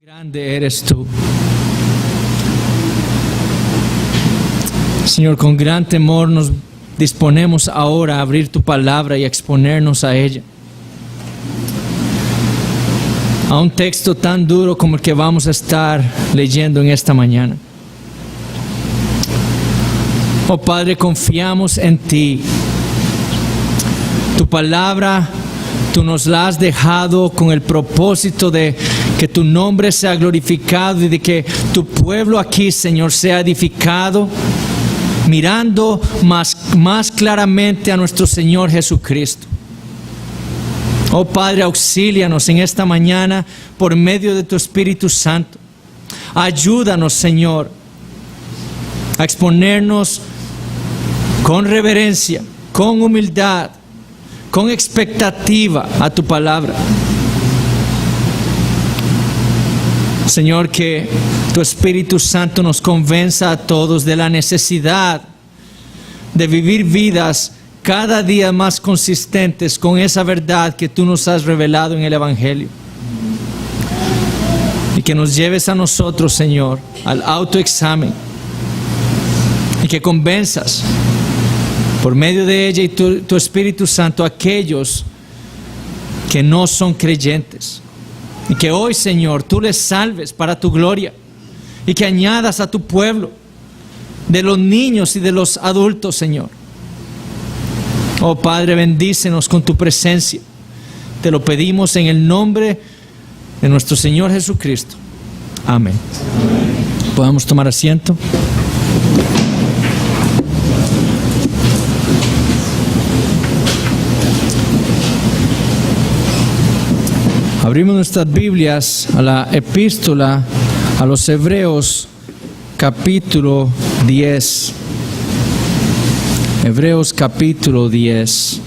Grande eres tú. Señor, con gran temor nos disponemos ahora a abrir tu palabra y a exponernos a ella. A un texto tan duro como el que vamos a estar leyendo en esta mañana. Oh Padre, confiamos en ti. Tu palabra, tú nos la has dejado con el propósito de que tu nombre sea glorificado y de que tu pueblo aquí, Señor, sea edificado, mirando más claramente a nuestro Señor Jesucristo. Oh Padre, auxílianos en esta mañana por medio de tu Espíritu Santo. Ayúdanos, Señor, a exponernos con reverencia, con humildad, con expectativa a tu palabra. Señor, que tu Espíritu Santo nos convenza a todos de la necesidad de vivir vidas cada día más consistentes con esa verdad que tú nos has revelado en el Evangelio. Y que nos lleves a nosotros, Señor, al autoexamen. Y que convenzas por medio de ella y tu Espíritu Santo a aquellos que no son creyentes. Y que hoy, Señor, tú les salves para tu gloria. Y que añadas a tu pueblo, de los niños y de los adultos, Señor. Oh Padre, bendícenos con tu presencia. Te lo pedimos en el nombre de nuestro Señor Jesucristo. Amén. ¿Podemos tomar asiento? Abrimos nuestras Biblias a la epístola a los Hebreos, capítulo 10. Hebreos capítulo 10.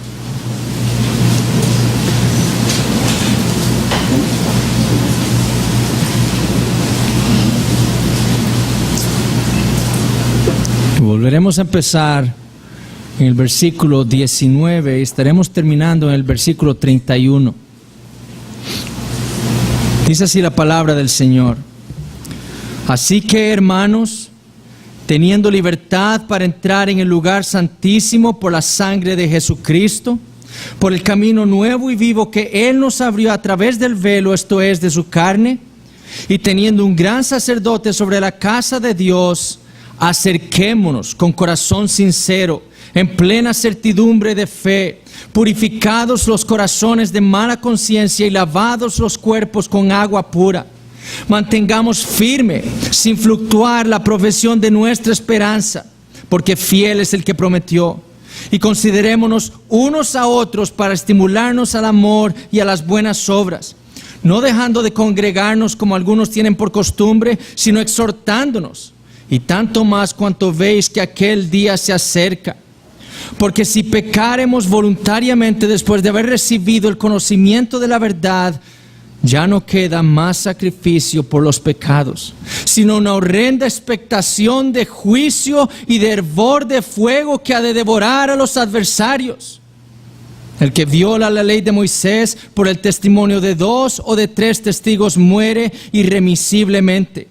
Volveremos a empezar en el versículo 19 y estaremos terminando en el versículo 31. Dice así la palabra del Señor. Así que, hermanos, teniendo libertad para entrar en el lugar santísimo por la sangre de Jesucristo, por el camino nuevo y vivo que Él nos abrió a través del velo, esto es, de su carne, y teniendo un gran sacerdote sobre la casa de Dios, acerquémonos con corazón sincero, en plena certidumbre de fe, purificados los corazones de mala conciencia y lavados los cuerpos con agua pura. Mantengamos firme, sin fluctuar, la profesión de nuestra esperanza, porque fiel es el que prometió. Y considerémonos unos a otros para estimularnos al amor y a las buenas obras, no dejando de congregarnos como algunos tienen por costumbre, sino exhortándonos, y tanto más cuanto veis que aquel día se acerca. Porque si pecaremos voluntariamente después de haber recibido el conocimiento de la verdad, ya no queda más sacrificio por los pecados, sino una horrenda expectación de juicio y de hervor de fuego que ha de devorar a los adversarios. El que viola la ley de Moisés por el testimonio de 2 o de 3 testigos muere irremisiblemente.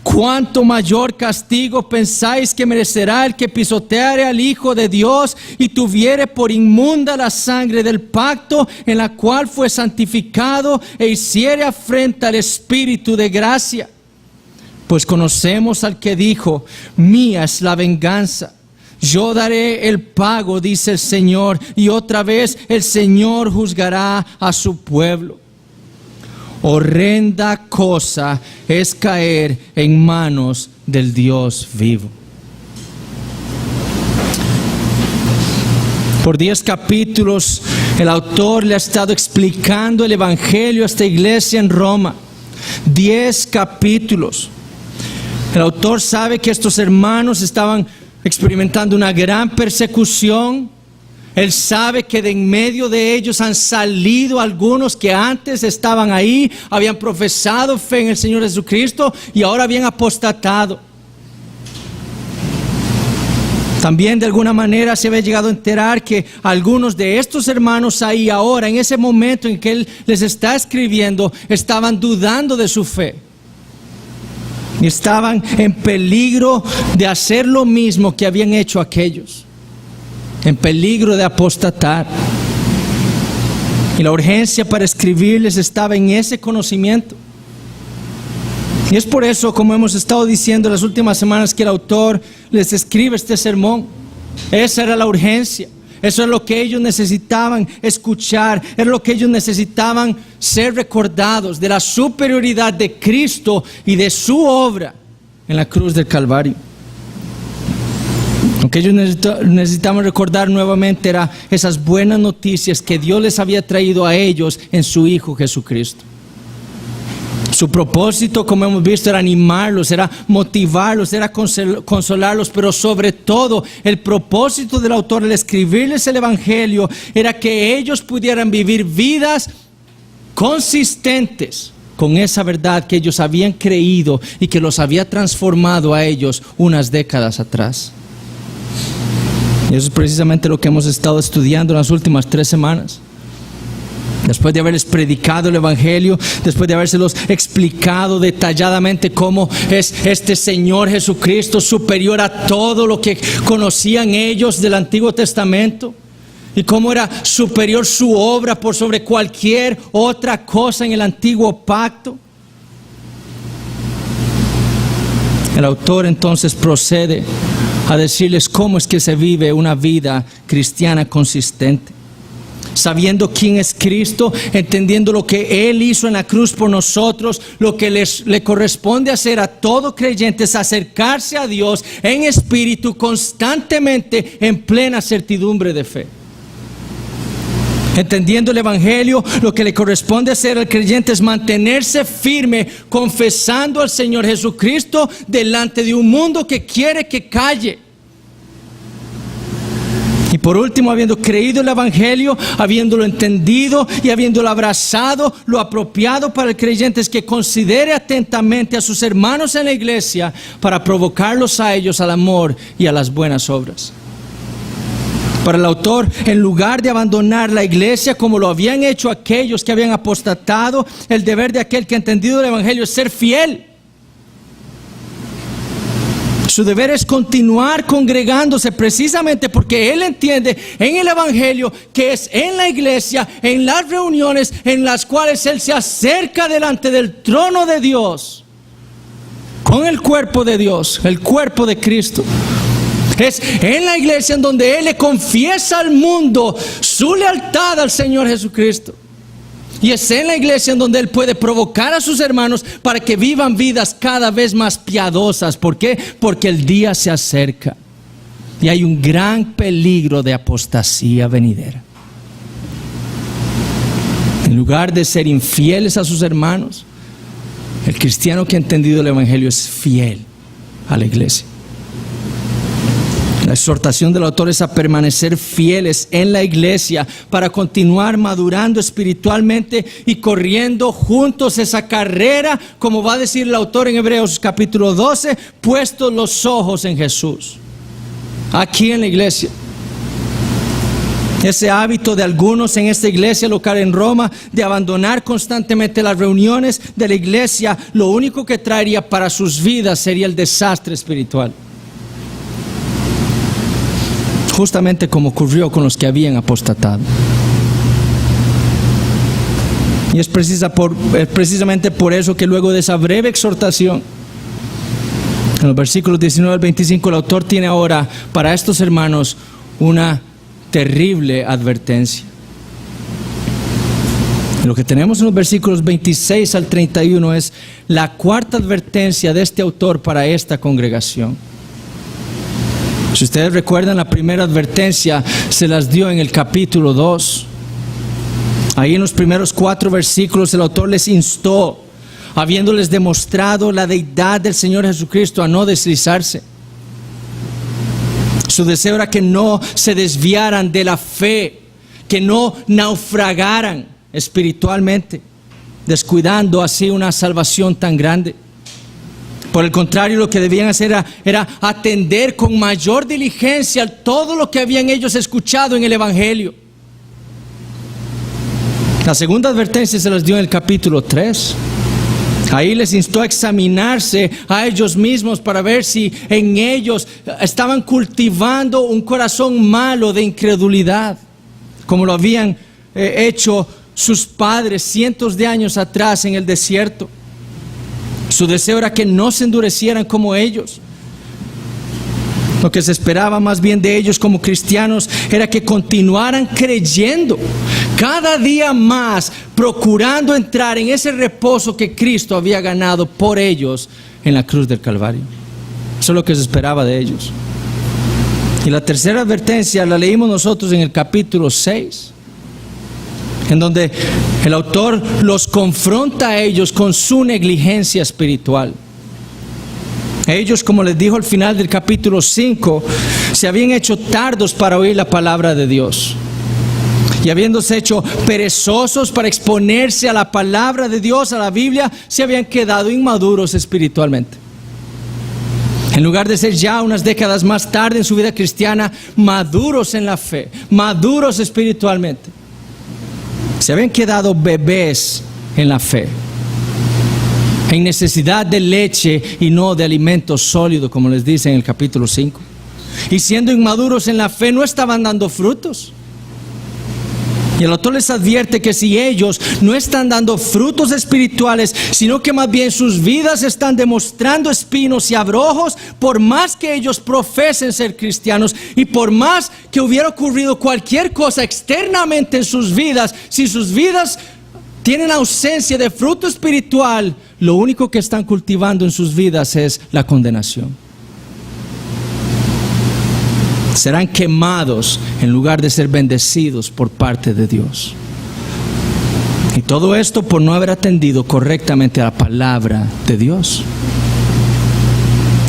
¿Cuánto mayor castigo pensáis que merecerá el que pisoteare al Hijo de Dios y tuviere por inmunda la sangre del pacto en la cual fue santificado e hiciere afrenta al Espíritu de gracia? Pues conocemos al que dijo: mía es la venganza, yo daré el pago, dice el Señor, y otra vez el Señor juzgará a su pueblo. Horrenda cosa es caer en manos del Dios vivo. Por 10 capítulos el autor le ha estado explicando el Evangelio a esta iglesia en Roma. 10 capítulos. El autor sabe que estos hermanos estaban experimentando una gran persecución. Él sabe que de en medio de ellos han salido algunos que antes estaban ahí, habían profesado fe en el Señor Jesucristo y ahora habían apostatado. También de alguna manera se había llegado a enterar que algunos de estos hermanos ahí ahora, en ese momento en que él les está escribiendo, estaban dudando de su fe. Y estaban en peligro de hacer lo mismo que habían hecho aquellos. En peligro de apostatar. Y la urgencia para escribirles estaba en ese conocimiento. Y es por eso, como hemos estado diciendo las últimas semanas, que el autor les escribe este sermón. Esa era la urgencia. Eso es lo que ellos necesitaban escuchar. Era lo que ellos necesitaban ser recordados, de la superioridad de Cristo y de su obra en la cruz del Calvario. Lo que ellos necesitaban recordar nuevamente era esas buenas noticias que Dios les había traído a ellos en su Hijo Jesucristo. Su propósito, como hemos visto, era animarlos, era motivarlos, era consolarlos, pero sobre todo el propósito del autor al escribirles el Evangelio era que ellos pudieran vivir vidas consistentes con esa verdad que ellos habían creído y que los había transformado a ellos unas décadas atrás. Y eso es precisamente lo que hemos estado estudiando en las últimas 3 semanas. Después de haberles predicado el Evangelio, después de habérselos explicado detalladamente cómo es este Señor Jesucristo superior a todo lo que conocían ellos del Antiguo Testamento, y cómo era superior su obra por sobre cualquier otra cosa en el Antiguo Pacto, el autor entonces procede a decirles cómo es que se vive una vida cristiana consistente. Sabiendo quién es Cristo, entendiendo lo que Él hizo en la cruz por nosotros, lo que le corresponde hacer a todo creyente es acercarse a Dios en espíritu constantemente en plena certidumbre de fe. Entendiendo el Evangelio, lo que le corresponde hacer al creyente es mantenerse firme, confesando al Señor Jesucristo delante de un mundo que quiere que calle. Y por último, habiendo creído el Evangelio, habiéndolo entendido y habiéndolo abrazado, lo apropiado para el creyente es que considere atentamente a sus hermanos en la iglesia para provocarlos a ellos al amor y a las buenas obras. Para el autor, en lugar de abandonar la iglesia como lo habían hecho aquellos que habían apostatado, el deber de aquel que ha entendido el Evangelio es ser fiel. Su deber es continuar congregándose precisamente porque él entiende en el Evangelio que es en la iglesia, en las reuniones en las cuales él se acerca delante del trono de Dios con el cuerpo de Dios, el cuerpo de Cristo. Es en la iglesia en donde él le confiesa al mundo su lealtad al Señor Jesucristo. Y es en la iglesia en donde él puede provocar a sus hermanos para que vivan vidas cada vez más piadosas. ¿Por qué? Porque el día se acerca y hay un gran peligro de apostasía venidera. En lugar de ser infieles a sus hermanos, el cristiano que ha entendido el Evangelio es fiel a la iglesia. La exhortación del autor es a permanecer fieles en la iglesia para continuar madurando espiritualmente y corriendo juntos esa carrera, como va a decir el autor en Hebreos capítulo 12, puestos los ojos en Jesús. Aquí en la iglesia. Ese hábito de algunos en esta iglesia local en Roma de abandonar constantemente las reuniones de la iglesia, lo único que traería para sus vidas sería el desastre espiritual. Justamente como ocurrió con los que habían apostatado. Y es precisamente por eso que luego de esa breve exhortación, en los versículos 19 al 25, el autor tiene ahora para estos hermanos una terrible advertencia. Lo que tenemos en los versículos 26 al 31 es la cuarta advertencia de este autor para esta congregación. Si ustedes recuerdan, la primera advertencia se las dio en el capítulo 2. Ahí en los primeros 4 versículos el autor les instó, habiéndoles demostrado la deidad del Señor Jesucristo, a no deslizarse. Su deseo era que no se desviaran de la fe, que no naufragaran espiritualmente, descuidando así una salvación tan grande. Por el contrario, lo que debían hacer era atender con mayor diligencia todo lo que habían ellos escuchado en el Evangelio. La segunda advertencia se las dio en el capítulo 3. Ahí les instó a examinarse a ellos mismos para ver si en ellos estaban cultivando un corazón malo de incredulidad, como lo habían hecho sus padres cientos de años atrás en el desierto. Su deseo era que no se endurecieran como ellos. Lo que se esperaba más bien de ellos como cristianos era que continuaran creyendo cada día más, procurando entrar en ese reposo que Cristo había ganado por ellos en la cruz del Calvario. Eso es lo que se esperaba de ellos. Y la tercera advertencia la leímos nosotros en el capítulo 6, en donde el autor los confronta a ellos con su negligencia espiritual. Ellos, como les dijo al final del capítulo 5, se habían hecho tardos para oír la palabra de Dios. Y habiéndose hecho perezosos para exponerse a la palabra de Dios, a la Biblia, se habían quedado inmaduros espiritualmente. En lugar de ser ya unas décadas más tarde en su vida cristiana, maduros en la fe, maduros espiritualmente, se habían quedado bebés en la fe, en necesidad de leche y no de alimento sólido, como les dice en el capítulo 5. Y siendo inmaduros en la fe, no estaban dando frutos. Y el autor les advierte que si ellos no están dando frutos espirituales, sino que más bien sus vidas están demostrando espinos y abrojos, por más que ellos profesen ser cristianos y por más que hubiera ocurrido cualquier cosa externamente en sus vidas, si sus vidas tienen ausencia de fruto espiritual, lo único que están cultivando en sus vidas es la condenación. Serán quemados en lugar de ser bendecidos por parte de Dios. Y todo esto por no haber atendido correctamente a la palabra de Dios.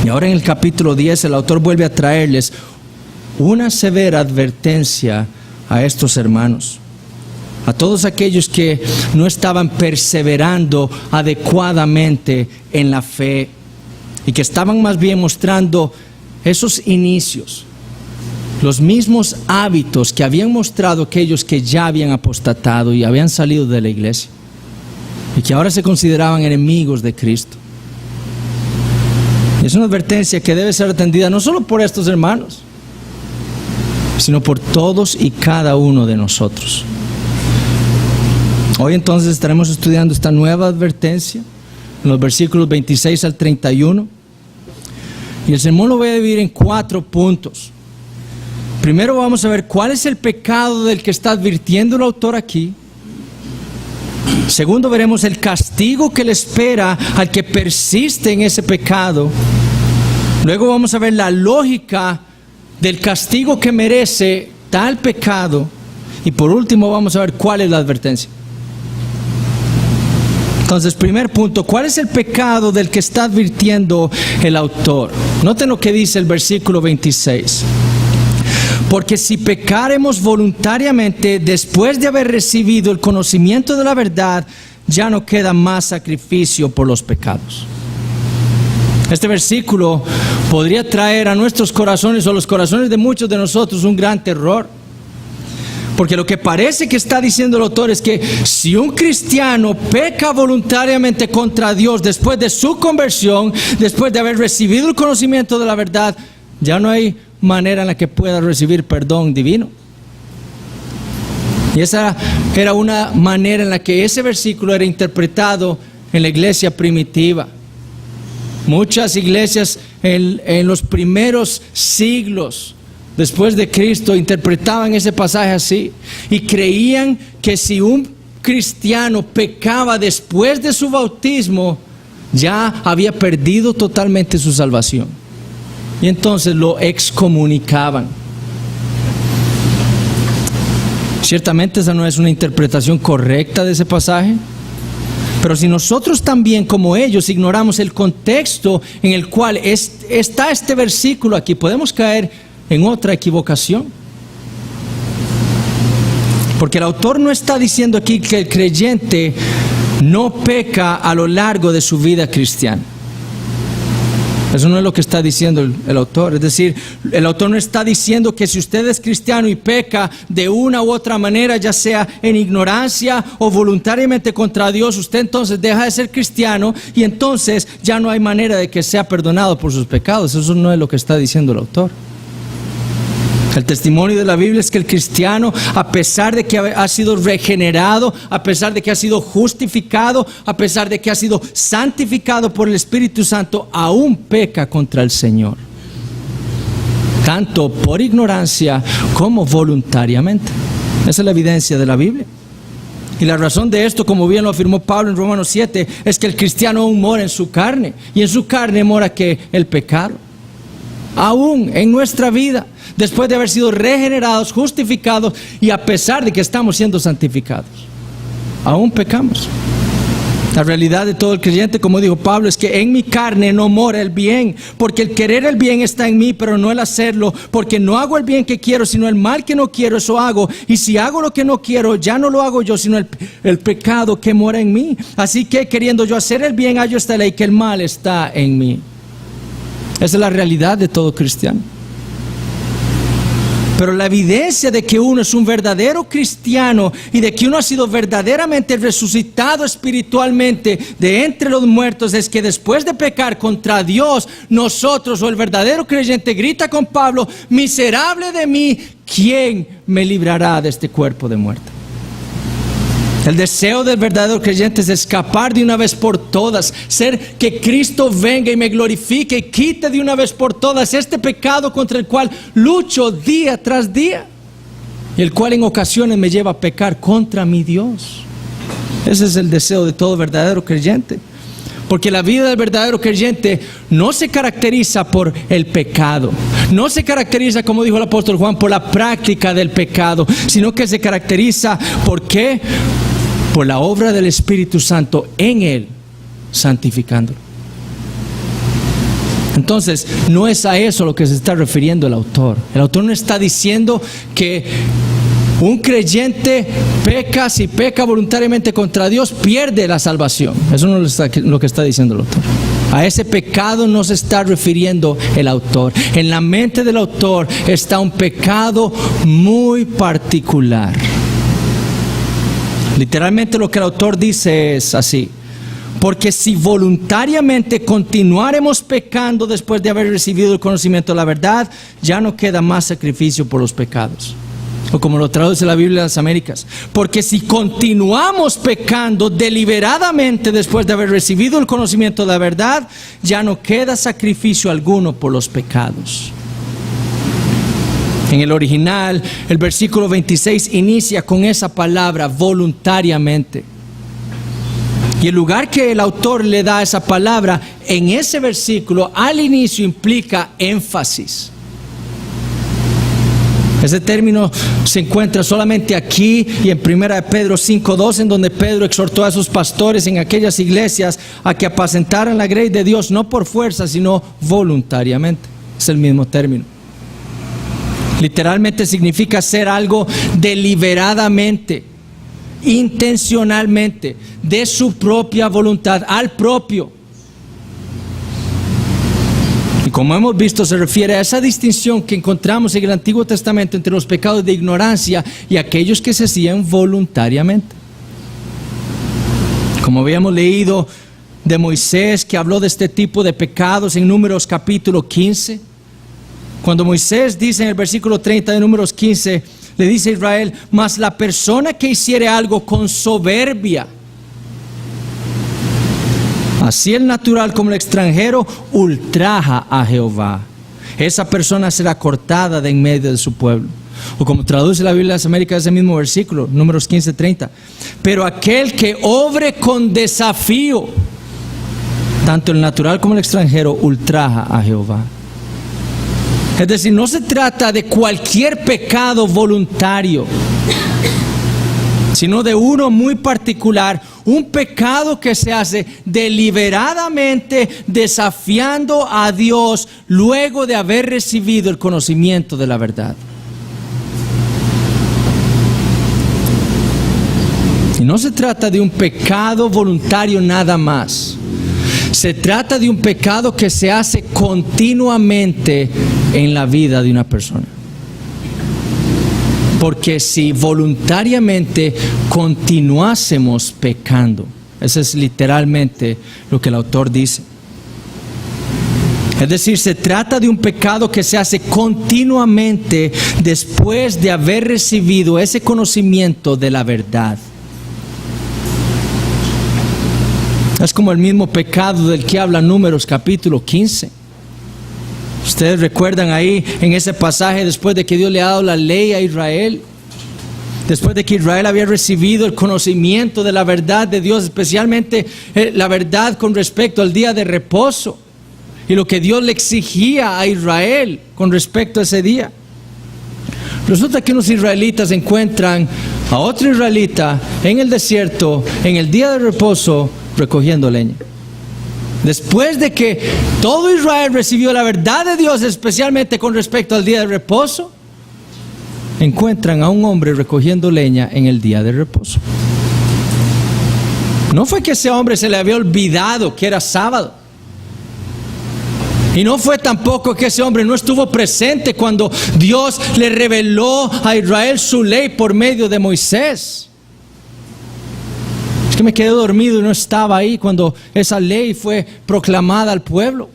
Y ahora en el capítulo 10 el autor vuelve a traerles una severa advertencia a estos hermanos, a todos aquellos que no estaban perseverando adecuadamente en la fe y que estaban más bien mostrando esos inicios, los mismos hábitos que habían mostrado aquellos que ya habían apostatado y habían salido de la iglesia y que ahora se consideraban enemigos de Cristo. Es una advertencia que debe ser atendida no solo por estos hermanos, sino por todos y cada uno de nosotros. Hoy entonces estaremos estudiando esta nueva advertencia en los versículos 26 al 31. Y el sermón lo voy a dividir en 4 puntos. Primero vamos a ver cuál es el pecado del que está advirtiendo el autor aquí. Segundo, veremos el castigo que le espera al que persiste en ese pecado. Luego vamos a ver la lógica del castigo que merece tal pecado. Y por último vamos a ver cuál es la advertencia. Entonces, primer punto, ¿cuál es el pecado del que está advirtiendo el autor? Noten lo que dice el versículo 26. Porque si pecaremos voluntariamente después de haber recibido el conocimiento de la verdad, ya no queda más sacrificio por los pecados. Este versículo podría traer a nuestros corazones o los corazones de muchos de nosotros un gran terror. Porque lo que parece que está diciendo el autor es que si un cristiano peca voluntariamente contra Dios después de su conversión, después de haber recibido el conocimiento de la verdad, ya no hay manera en la que pueda recibir perdón divino. Y esa era una manera en la que ese versículo era interpretado en la iglesia primitiva. Muchas iglesias en los primeros siglos después de Cristo interpretaban ese pasaje así y creían que si un cristiano pecaba después de su bautismo, ya había perdido totalmente su salvación. Y entonces lo excomunicaban. Ciertamente esa no es una interpretación correcta de ese pasaje. Pero si nosotros también, como ellos, ignoramos el contexto en el cual está este versículo aquí, podemos caer en otra equivocación. Porque el autor no está diciendo aquí que el creyente no peca a lo largo de su vida cristiana. Eso no es lo que está diciendo el autor. Es decir, el autor no está diciendo que si usted es cristiano y peca de una u otra manera, ya sea en ignorancia o voluntariamente contra Dios, usted entonces deja de ser cristiano y entonces ya no hay manera de que sea perdonado por sus pecados. Eso no es lo que está diciendo el autor. El testimonio de la Biblia es que el cristiano, a pesar de que ha sido regenerado, a pesar de que ha sido justificado, a pesar de que ha sido santificado por el Espíritu Santo, aún peca contra el Señor, tanto por ignorancia como voluntariamente. Esa es la evidencia de la Biblia. Y la razón de esto, como bien lo afirmó Pablo en Romanos 7, es que el cristiano aún mora en su carne, y en su carne mora ¿qué? El pecado. Aún en nuestra vida, después de haber sido regenerados, justificados y a pesar de que estamos siendo santificados, aún pecamos. La realidad de todo el creyente, como dijo Pablo, es que en mi carne no mora el bien, porque el querer el bien está en mí, pero no el hacerlo, porque no hago el bien que quiero, sino el mal que no quiero, eso hago. Y si hago lo que no quiero, ya no lo hago yo, sino el pecado que mora en mí. Así que queriendo yo hacer el bien, hallo esta ley, que el mal está en mí. Esa es la realidad de todo cristiano. Pero la evidencia de que uno es un verdadero cristiano y de que uno ha sido verdaderamente resucitado espiritualmente de entre los muertos es que después de pecar contra Dios, nosotros o el verdadero creyente grita con Pablo: miserable de mí, ¿quién me librará de este cuerpo de muerte? El deseo del verdadero creyente es escapar de una vez por todas, ser que Cristo venga y me glorifique y quite de una vez por todas este pecado contra el cual lucho día tras día y el cual en ocasiones me lleva a pecar contra mi Dios. Ese es el deseo de todo verdadero creyente, porque la vida del verdadero creyente no se caracteriza por el pecado, no se caracteriza, como dijo el apóstol Juan, por la práctica del pecado, sino que se caracteriza ¿por qué? Por la obra del Espíritu Santo en él, santificándolo. Entonces, no es a eso a lo que se está refiriendo el autor. El autor no está diciendo que un creyente peca, si peca voluntariamente contra Dios, pierde la salvación. Eso no es lo que está diciendo el autor. A ese pecado no se está refiriendo el autor. En la mente del autor está un pecado muy particular. Literalmente lo que el autor dice es así: porque si voluntariamente continuáremos pecando después de haber recibido el conocimiento de la verdad, ya no queda más sacrificio por los pecados. O como lo traduce la Biblia de las Américas: porque si continuamos pecando deliberadamente después de haber recibido el conocimiento de la verdad, ya no queda sacrificio alguno por los pecados. En el original, el versículo 26 inicia con esa palabra voluntariamente. Y el lugar que el autor le da a esa palabra en ese versículo al inicio implica énfasis. Ese término se encuentra solamente aquí y en 1 Pedro 5:2, en donde Pedro exhortó a sus pastores en aquellas iglesias a que apacentaran la grey de Dios no por fuerza, sino voluntariamente. Es el mismo término. Literalmente significa hacer algo deliberadamente, intencionalmente, de su propia voluntad, al propio. Y como hemos visto, se refiere a esa distinción que encontramos en el Antiguo Testamento entre los pecados de ignorancia y aquellos que se hacían voluntariamente. Como habíamos leído de Moisés, que habló de este tipo de pecados en Números capítulo 15. Cuando Moisés dice en el versículo 30 de Números 15, le dice a Israel: mas la persona que hiciere algo con soberbia, así el natural como el extranjero, ultraja a Jehová. Esa persona será cortada de en medio de su pueblo. O como traduce la Biblia de las Américas, ese mismo versículo, Números 15:30. Pero aquel que obre con desafío, tanto el natural como el extranjero, ultraja a Jehová. Es decir, no se trata de cualquier pecado voluntario, sino de uno muy particular, un pecado que se hace deliberadamente desafiando a Dios luego de haber recibido el conocimiento de la verdad. Y no se trata de un pecado voluntario nada más, Se trata de un pecado que se hace continuamente en la vida de una persona. Porque si voluntariamente continuásemos pecando, eso es literalmente lo que el autor dice. Es decir, se trata de un pecado que se hace continuamente después de haber recibido ese conocimiento de la verdad. Es como el mismo pecado del que habla Números capítulo 15. Ustedes recuerdan ahí en ese pasaje, después de que Dios le ha dado la ley a Israel, después de que Israel había recibido el conocimiento de la verdad de Dios, especialmente la verdad con respecto al día de reposo y lo que Dios le exigía a Israel con respecto a ese día. Resulta que unos israelitas encuentran a otro israelita en el desierto, en el día de reposo, recogiendo leña. Después de que todo Israel recibió la verdad de Dios, especialmente con respecto al día de reposo, encuentran a un hombre recogiendo leña en el día de reposo. No fue que ese hombre se le había olvidado que era sábado. Y no fue tampoco que ese hombre no estuvo presente cuando Dios le reveló a Israel su ley por medio de Moisés. Es que me quedé dormido y no estaba ahí cuando esa ley fue proclamada al pueblo.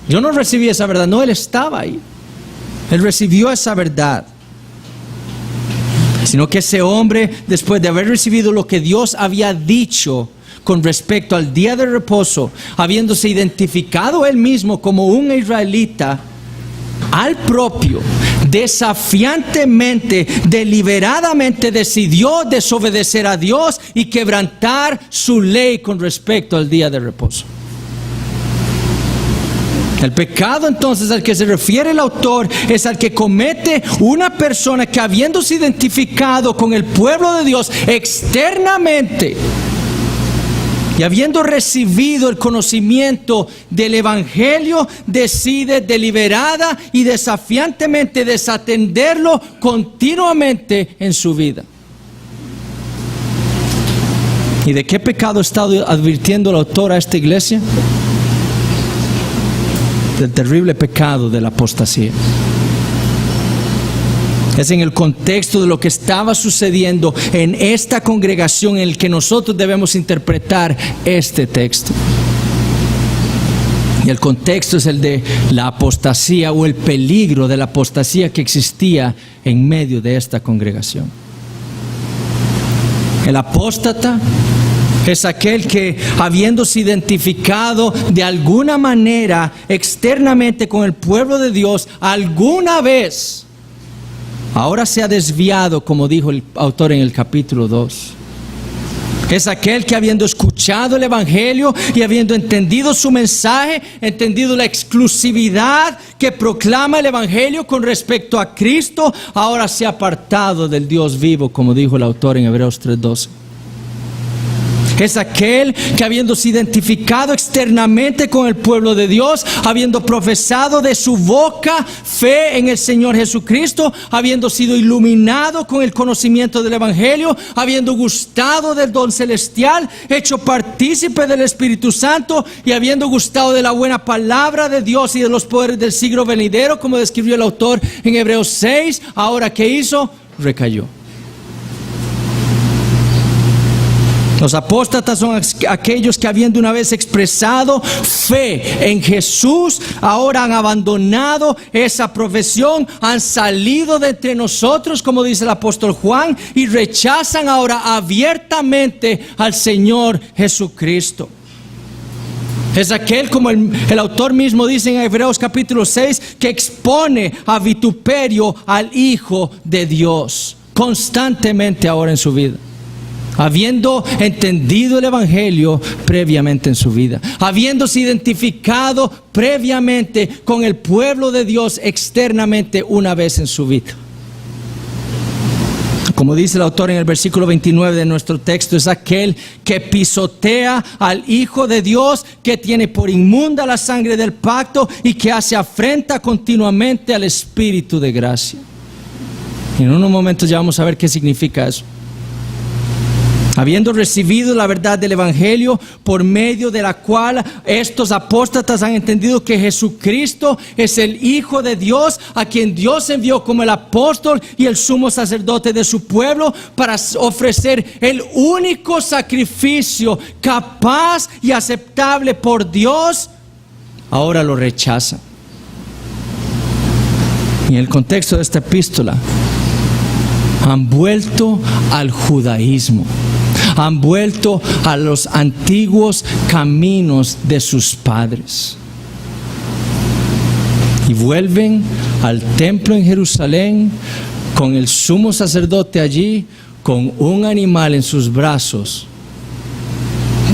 Yo no recibí esa verdad, no, él estaba ahí. Él recibió esa verdad. Sino que ese hombre, después de haber recibido lo que Dios había dicho con respecto al día de reposo, habiéndose identificado él mismo como un israelita, al propio, desafiantemente, deliberadamente decidió desobedecer a Dios y quebrantar su ley con respecto al día de reposo. El pecado entonces al que se refiere el autor es al que comete una persona que, habiéndose identificado con el pueblo de Dios externamente y habiendo recibido el conocimiento del Evangelio, decide deliberada y desafiantemente desatenderlo continuamente en su vida. ¿Y de qué pecado está advirtiendo el autor a esta iglesia? Del terrible pecado de la apostasía. Es en el contexto de lo que estaba sucediendo en esta congregación en el que nosotros debemos interpretar este texto. Y el contexto es el de la apostasía o el peligro de la apostasía que existía en medio de esta congregación. El apóstata es aquel que, habiéndose identificado de alguna manera externamente con el pueblo de Dios, alguna vez, ahora se ha desviado, como dijo el autor en el capítulo 2. Es aquel que, habiendo escuchado el Evangelio y habiendo entendido su mensaje, entendido la exclusividad que proclama el Evangelio con respecto a Cristo, ahora se ha apartado del Dios vivo, como dijo el autor en Hebreos 3:12. Es aquel que, habiéndose identificado externamente con el pueblo de Dios, habiendo profesado de su boca fe en el Señor Jesucristo, habiendo sido iluminado con el conocimiento del Evangelio, habiendo gustado del don celestial, hecho partícipe del Espíritu Santo y habiendo gustado de la buena palabra de Dios y de los poderes del siglo venidero, como describió el autor en Hebreos 6, ahora ¿qué hizo? Recayó. Los apóstatas son aquellos que, habiendo una vez expresado fe en Jesús, ahora han abandonado esa profesión, han salido de entre nosotros, como dice el apóstol Juan, y rechazan ahora abiertamente al Señor Jesucristo. Es aquel, como el autor mismo dice en Hebreos capítulo 6, que expone a vituperio al Hijo de Dios constantemente ahora en su vida. Habiendo entendido el Evangelio previamente en su vida, habiéndose identificado previamente con el pueblo de Dios externamente una vez en su vida. Como dice el autor en el versículo 29 de nuestro texto, es aquel que pisotea al Hijo de Dios, que tiene por inmunda la sangre del pacto y que hace afrenta continuamente al Espíritu de gracia. Y en unos momentos ya vamos a ver qué significa eso. Habiendo recibido la verdad del Evangelio, por medio de la cual estos apóstatas han entendido que Jesucristo es el Hijo de Dios, a quien Dios envió como el apóstol y el sumo sacerdote de su pueblo, para ofrecer el único sacrificio capaz y aceptable por Dios, ahora lo rechazan. Y en el contexto de esta epístola, han vuelto al judaísmo. Han vuelto a los antiguos caminos de sus padres. Y vuelven al templo en Jerusalén con el sumo sacerdote allí, con un animal en sus brazos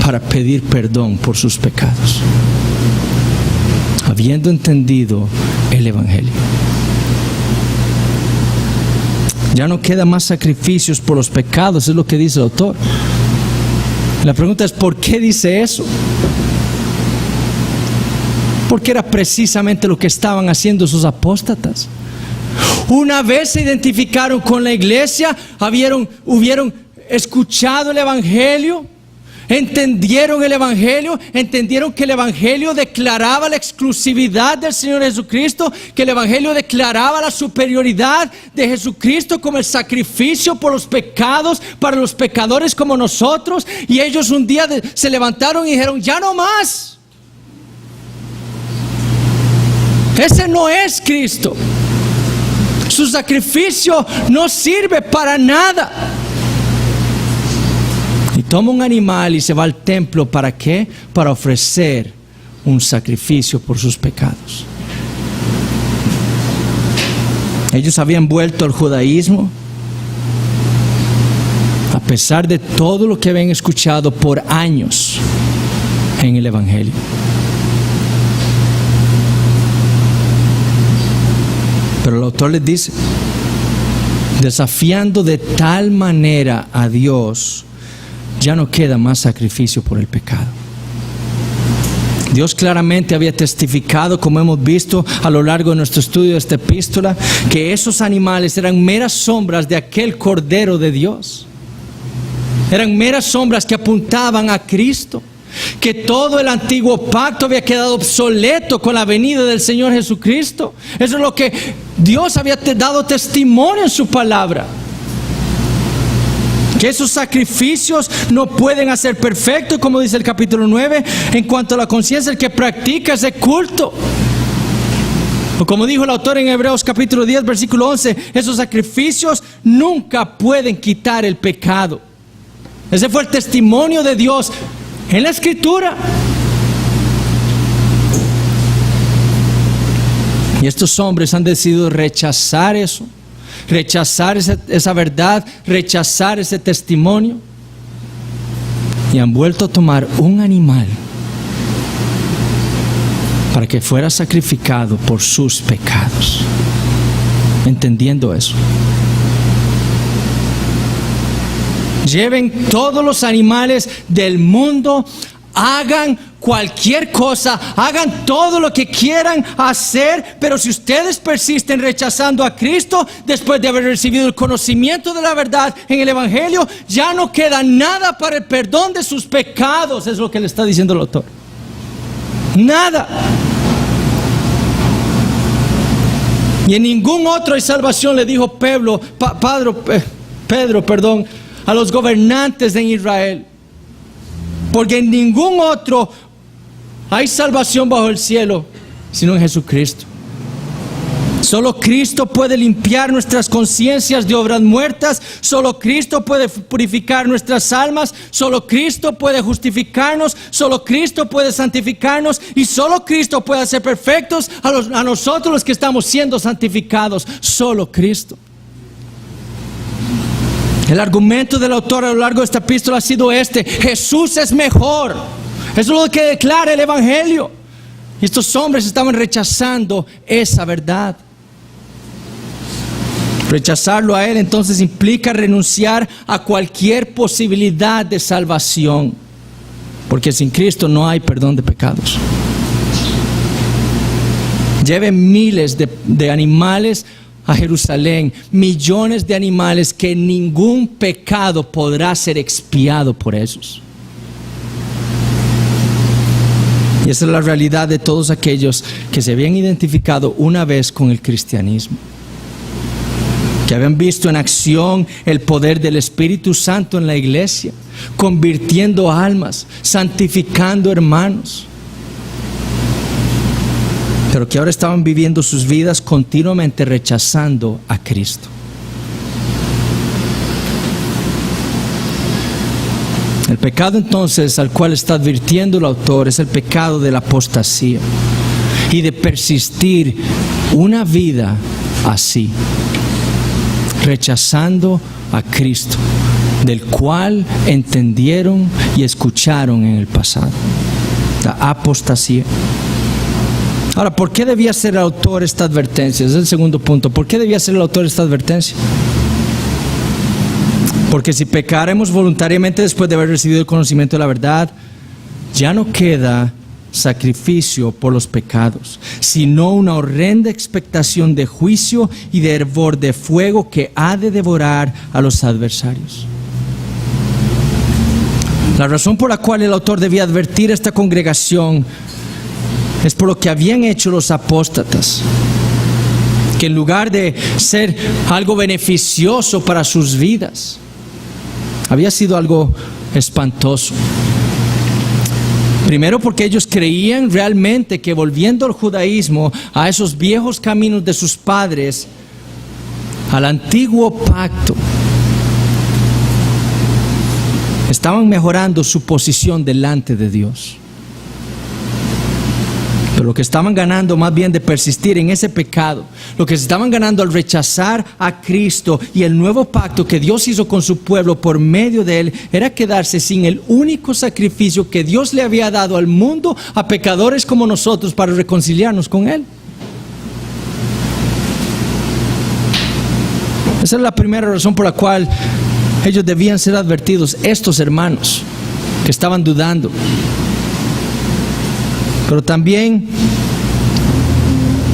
para pedir perdón por sus pecados, habiendo entendido el Evangelio. Ya no queda más sacrificios por los pecados, es lo que dice el autor. La pregunta es, ¿por qué dice eso? Porque era precisamente lo que estaban haciendo sus apóstatas. Una vez se identificaron con la iglesia, hubieron escuchado el Evangelio, entendieron el Evangelio, entendieron que el Evangelio declaraba la exclusividad del Señor Jesucristo, que el Evangelio declaraba la superioridad de Jesucristo como el sacrificio por los pecados, para los pecadores como nosotros. Y ellos un día se levantaron y dijeron, ya no más. Ese no es Cristo. Su sacrificio no sirve para nada. Y toma un animal y se va al templo. ¿Para qué? Para ofrecer un sacrificio por sus pecados. Ellos habían vuelto al judaísmo a pesar de todo lo que habían escuchado por años en el Evangelio. Pero el autor les dice, desafiando de tal manera a Dios, ya no queda más sacrificio por el pecado. Dios claramente había testificado, como hemos visto a lo largo de nuestro estudio de esta epístola, que esos animales eran meras sombras de aquel Cordero de Dios. Eran meras sombras que apuntaban a Cristo, que todo el antiguo pacto había quedado obsoleto con la venida del Señor Jesucristo. Eso es lo que Dios había dado testimonio en su palabra. Que esos sacrificios no pueden hacer perfecto, como dice el capítulo 9, en cuanto a la conciencia del que practica ese culto. O como dijo el autor en Hebreos capítulo 10, versículo 11, esos sacrificios nunca pueden quitar el pecado. Ese fue el testimonio de Dios en la Escritura. Y estos hombres han decidido rechazar eso. Rechazar esa verdad, rechazar ese testimonio, y han vuelto a tomar un animal para que fuera sacrificado por sus pecados, entendiendo eso. Lleven todos los animales del mundo, hagan cualquier cosa, hagan todo lo que quieran hacer, pero si ustedes persisten rechazando a Cristo después de haber recibido el conocimiento de la verdad en el Evangelio, ya no queda nada para el perdón de sus pecados. Es lo que le está diciendo el autor. Nada. Y en ningún otro hay salvación, le dijo Pedro, a los gobernantes de Israel. Porque en ningún otro hay salvación bajo el cielo, sino en Jesucristo. Solo Cristo puede limpiar nuestras conciencias de obras muertas. Solo Cristo puede purificar nuestras almas. Solo Cristo puede justificarnos. Solo Cristo puede santificarnos. Y solo Cristo puede hacer perfectos a nosotros los que estamos siendo santificados. Solo Cristo. El argumento del autor a lo largo de esta epístola ha sido este: Jesús es mejor. Eso es lo que declara el Evangelio. Y estos hombres estaban rechazando esa verdad. Rechazarlo a Él entonces implica renunciar a cualquier posibilidad de salvación, porque sin Cristo no hay perdón de pecados. Lleven miles de animales a Jerusalén millones de animales que ningún pecado podrá ser expiado por esos. Y esa es la realidad de todos aquellos que se habían identificado una vez con el cristianismo, que habían visto en acción el poder del Espíritu Santo en la iglesia, convirtiendo almas, santificando hermanos, pero que ahora estaban viviendo sus vidas continuamente rechazando a Cristo. El pecado entonces al cual está advirtiendo el autor es el pecado de la apostasía y de persistir una vida así, rechazando a Cristo, del cual entendieron y escucharon en el pasado. La apostasía. Ahora, ¿por qué debía hacer el autor esta advertencia? Ese es el segundo punto. ¿Por qué debía hacer el autor esta advertencia? Porque si pecaremos voluntariamente después de haber recibido el conocimiento de la verdad, ya no queda sacrificio por los pecados, sino una horrenda expectación de juicio y de hervor de fuego que ha de devorar a los adversarios. La razón por la cual el autor debía advertir a esta congregación es por lo que habían hecho los apóstatas, que en lugar de ser algo beneficioso para sus vidas, había sido algo espantoso. Primero porque ellos creían realmente que volviendo al judaísmo, a esos viejos caminos de sus padres, al antiguo pacto, estaban mejorando su posición delante de Dios. Pero lo que estaban ganando más bien de persistir en ese pecado, lo que se estaban ganando al rechazar a Cristo y el nuevo pacto que Dios hizo con su pueblo por medio de él, era quedarse sin el único sacrificio que Dios le había dado al mundo, a pecadores como nosotros, para reconciliarnos con él. Esa es la primera razón por la cual ellos debían ser advertidos, estos hermanos que estaban dudando. Pero también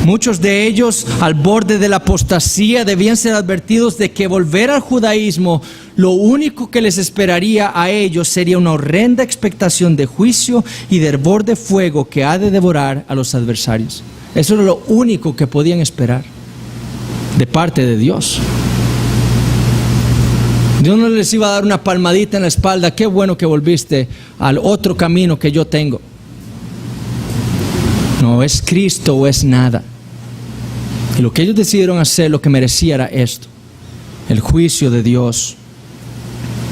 muchos de ellos al borde de la apostasía debían ser advertidos de que volver al judaísmo, lo único que les esperaría a ellos sería una horrenda expectación de juicio y de hervor de fuego que ha de devorar a los adversarios. Eso era lo único que podían esperar de parte de Dios. Dios no les iba a dar una palmadita en la espalda: qué bueno que volviste al otro camino que yo tengo. No, es Cristo o es nada. Y lo que ellos decidieron hacer, lo que merecía era esto: el juicio de Dios.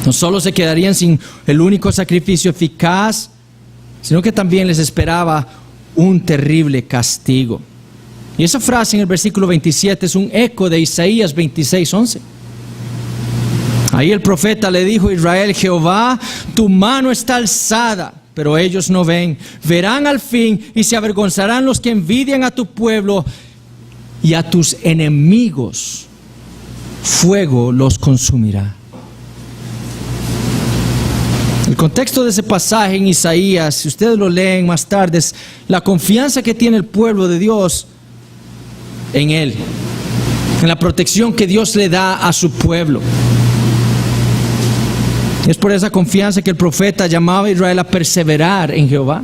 No solo se quedarían sin el único sacrificio eficaz, sino que también les esperaba un terrible castigo. Y esa frase en el versículo 27 es un eco de Isaías 26:11. Ahí el profeta le dijo a Israel: Jehová, tu mano está alzada, pero ellos no ven. Verán al fin y se avergonzarán los que envidian a tu pueblo, y a tus enemigos fuego los consumirá. El contexto de ese pasaje en Isaías, si ustedes lo leen más tarde, es la confianza que tiene el pueblo de Dios en Él, en la protección que Dios le da a su pueblo. Es por esa confianza que el profeta llamaba a Israel a perseverar en Jehová,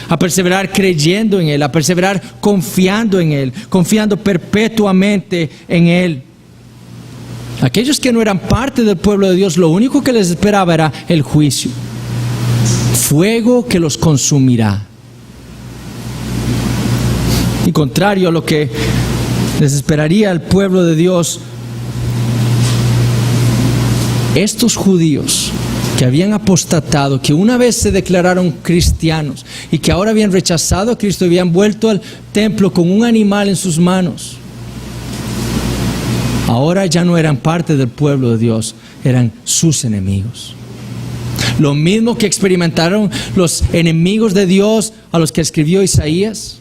a perseverar creyendo en Él, a perseverar confiando en Él, confiando perpetuamente en Él. Aquellos que no eran parte del pueblo de Dios, lo único que les esperaba era el juicio, fuego que los consumirá. Y contrario a lo que les esperaría al pueblo de Dios, estos judíos que habían apostatado, que una vez se declararon cristianos y que ahora habían rechazado a Cristo, habían vuelto al templo con un animal en sus manos, ahora ya no eran parte del pueblo de Dios, eran sus enemigos. Lo mismo que experimentaron los enemigos de Dios a los que escribió Isaías,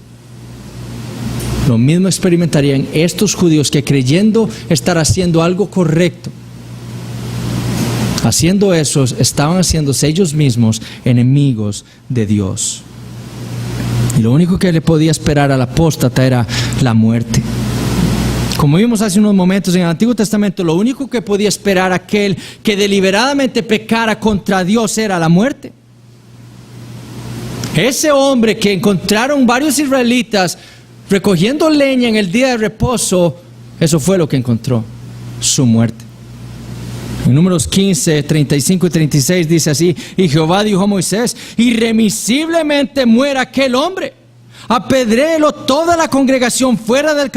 lo mismo experimentarían estos judíos que, creyendo estar haciendo algo correcto, haciendo eso, estaban haciéndose ellos mismos enemigos de Dios. Y lo único que le podía esperar al apóstata era la muerte. Como vimos hace unos momentos en el Antiguo Testamento, lo único que podía esperar aquel que deliberadamente pecara contra Dios era la muerte. Ese hombre que encontraron varios israelitas recogiendo leña en el día de reposo, eso fue lo que encontró, su muerte. En Números 15, 35 y 36 dice así: y Jehová dijo a Moisés: irremisiblemente muera aquel hombre, apedréelo toda la congregación fuera del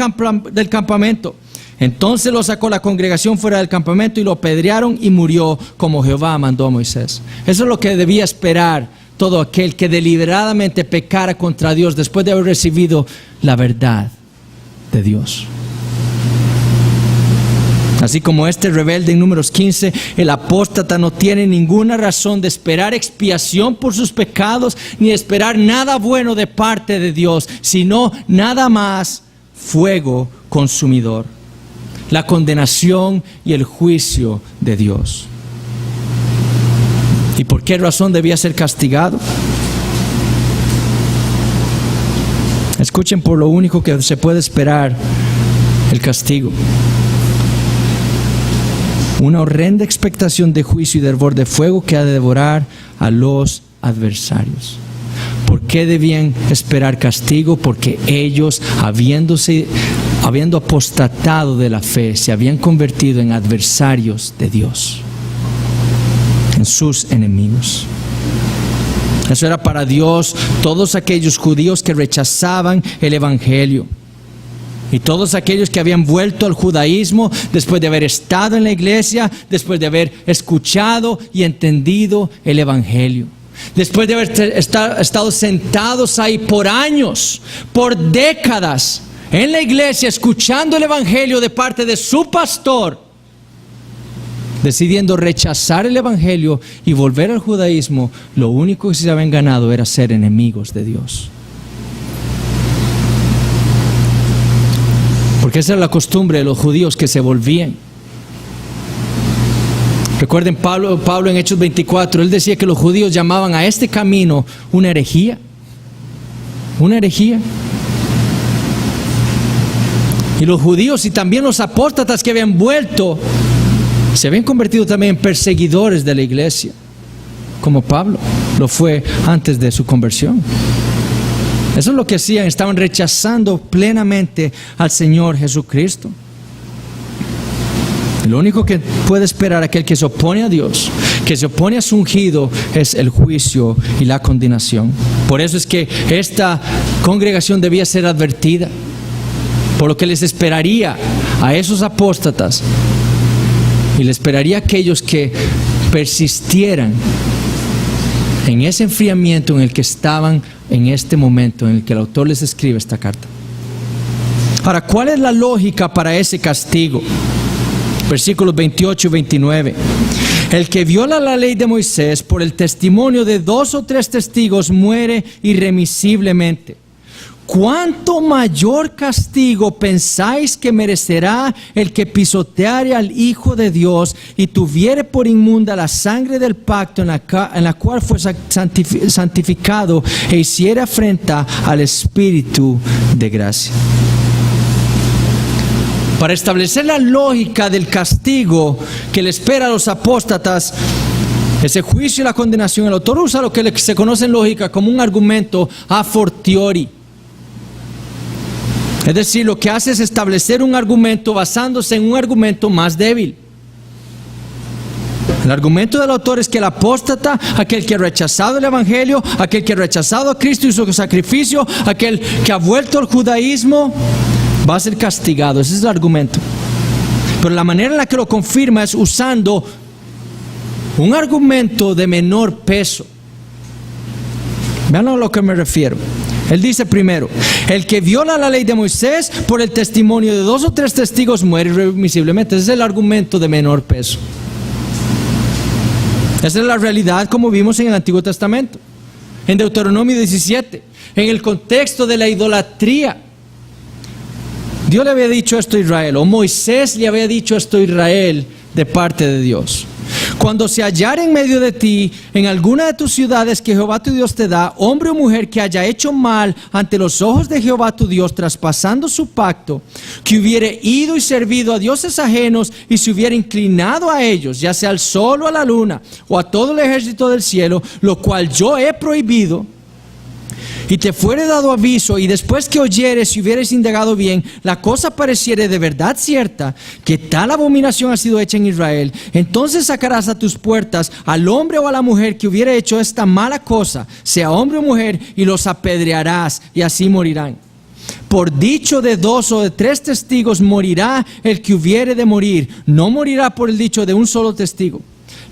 campamento. Entonces lo sacó la congregación fuera del campamento y lo apedrearon y murió como Jehová mandó a Moisés. Eso es lo que debía esperar todo aquel que deliberadamente pecara contra Dios después de haber recibido la verdad de Dios. Así como este rebelde en Números 15, el apóstata no tiene ninguna razón de esperar expiación por sus pecados, ni de esperar nada bueno de parte de Dios, sino nada más fuego consumidor, la condenación y el juicio de Dios. ¿Y por qué razón debía ser castigado? Escuchen por lo único que se puede esperar: el castigo. Una horrenda expectación de juicio y de hervor de fuego que ha de devorar a los adversarios. ¿Por qué debían esperar castigo? Porque ellos, habiendo apostatado de la fe, se habían convertido en adversarios de Dios, en sus enemigos. Eso era para Dios todos aquellos judíos que rechazaban el evangelio. Y todos aquellos que habían vuelto al judaísmo después de haber estado en la iglesia, después de haber escuchado y entendido el evangelio, después de haber estado sentados ahí por años, por décadas, en la iglesia escuchando el evangelio de parte de su pastor, decidiendo rechazar el evangelio y volver al judaísmo, lo único que se habían ganado era ser enemigos de Dios. Porque esa era la costumbre de los judíos, que se volvían. Recuerden Pablo en Hechos 24, él decía que los judíos llamaban a este camino una herejía. Una herejía. Y los judíos y también los apóstatas que habían vuelto se habían convertido también en perseguidores de la iglesia, como Pablo lo fue antes de su conversión. Eso es lo que hacían, estaban rechazando plenamente al Señor Jesucristo. Lo único que puede esperar aquel que se opone a Dios, que se opone a su ungido, es el juicio y la condenación. Por eso es que esta congregación debía ser advertida por lo que les esperaría a esos apóstatas, y les esperaría a aquellos que persistieran en ese enfriamiento en el que estaban en este momento en el que el autor les escribe esta carta. Ahora, ¿cuál es la lógica para ese castigo? Versículos 28 y 29. El que viola la ley de Moisés por el testimonio de 2 o 3 testigos muere irremisiblemente. ¿Cuánto mayor castigo pensáis que merecerá el que pisoteare al Hijo de Dios y tuviere por inmunda la sangre del pacto en la cual fue santificado e hiciere afrenta al Espíritu de gracia? Para establecer la lógica del castigo que le espera a los apóstatas, ese juicio y la condenación, el autor usa lo que se conoce en lógica como un argumento a fortiori. Es decir, lo que hace es establecer un argumento basándose en un argumento más débil. El argumento del autor es que el apóstata, aquel que ha rechazado el evangelio, aquel que ha rechazado a Cristo y su sacrificio, aquel que ha vuelto al judaísmo, va a ser castigado. Ese es el argumento. Pero la manera en la que lo confirma es usando un argumento de menor peso. Vean a lo que me refiero. Él dice primero: el que viola la ley de Moisés por el testimonio de 2 o 3 testigos muere irremisiblemente. Ese es el argumento de menor peso. Esa es la realidad como vimos en el Antiguo Testamento. En Deuteronomio 17, en el contexto de la idolatría, Dios le había dicho esto a Israel, o Moisés le había dicho esto a Israel de parte de Dios. Cuando se hallare en medio de ti, en alguna de tus ciudades que Jehová tu Dios te da, hombre o mujer que haya hecho mal ante los ojos de Jehová tu Dios, traspasando su pacto, que hubiere ido y servido a dioses ajenos y se hubiera inclinado a ellos, ya sea al sol o a la luna, o a todo el ejército del cielo, lo cual yo he prohibido, y te fuere dado aviso, y después que oyeres y hubieres indagado bien, la cosa pareciere de verdad cierta, que tal abominación ha sido hecha en Israel, entonces sacarás a tus puertas al hombre o a la mujer que hubiere hecho esta mala cosa, sea hombre o mujer, y los apedrearás, y así morirán. Por dicho de 2 o de 3 testigos morirá el que hubiere de morir, no morirá por el dicho de un solo testigo.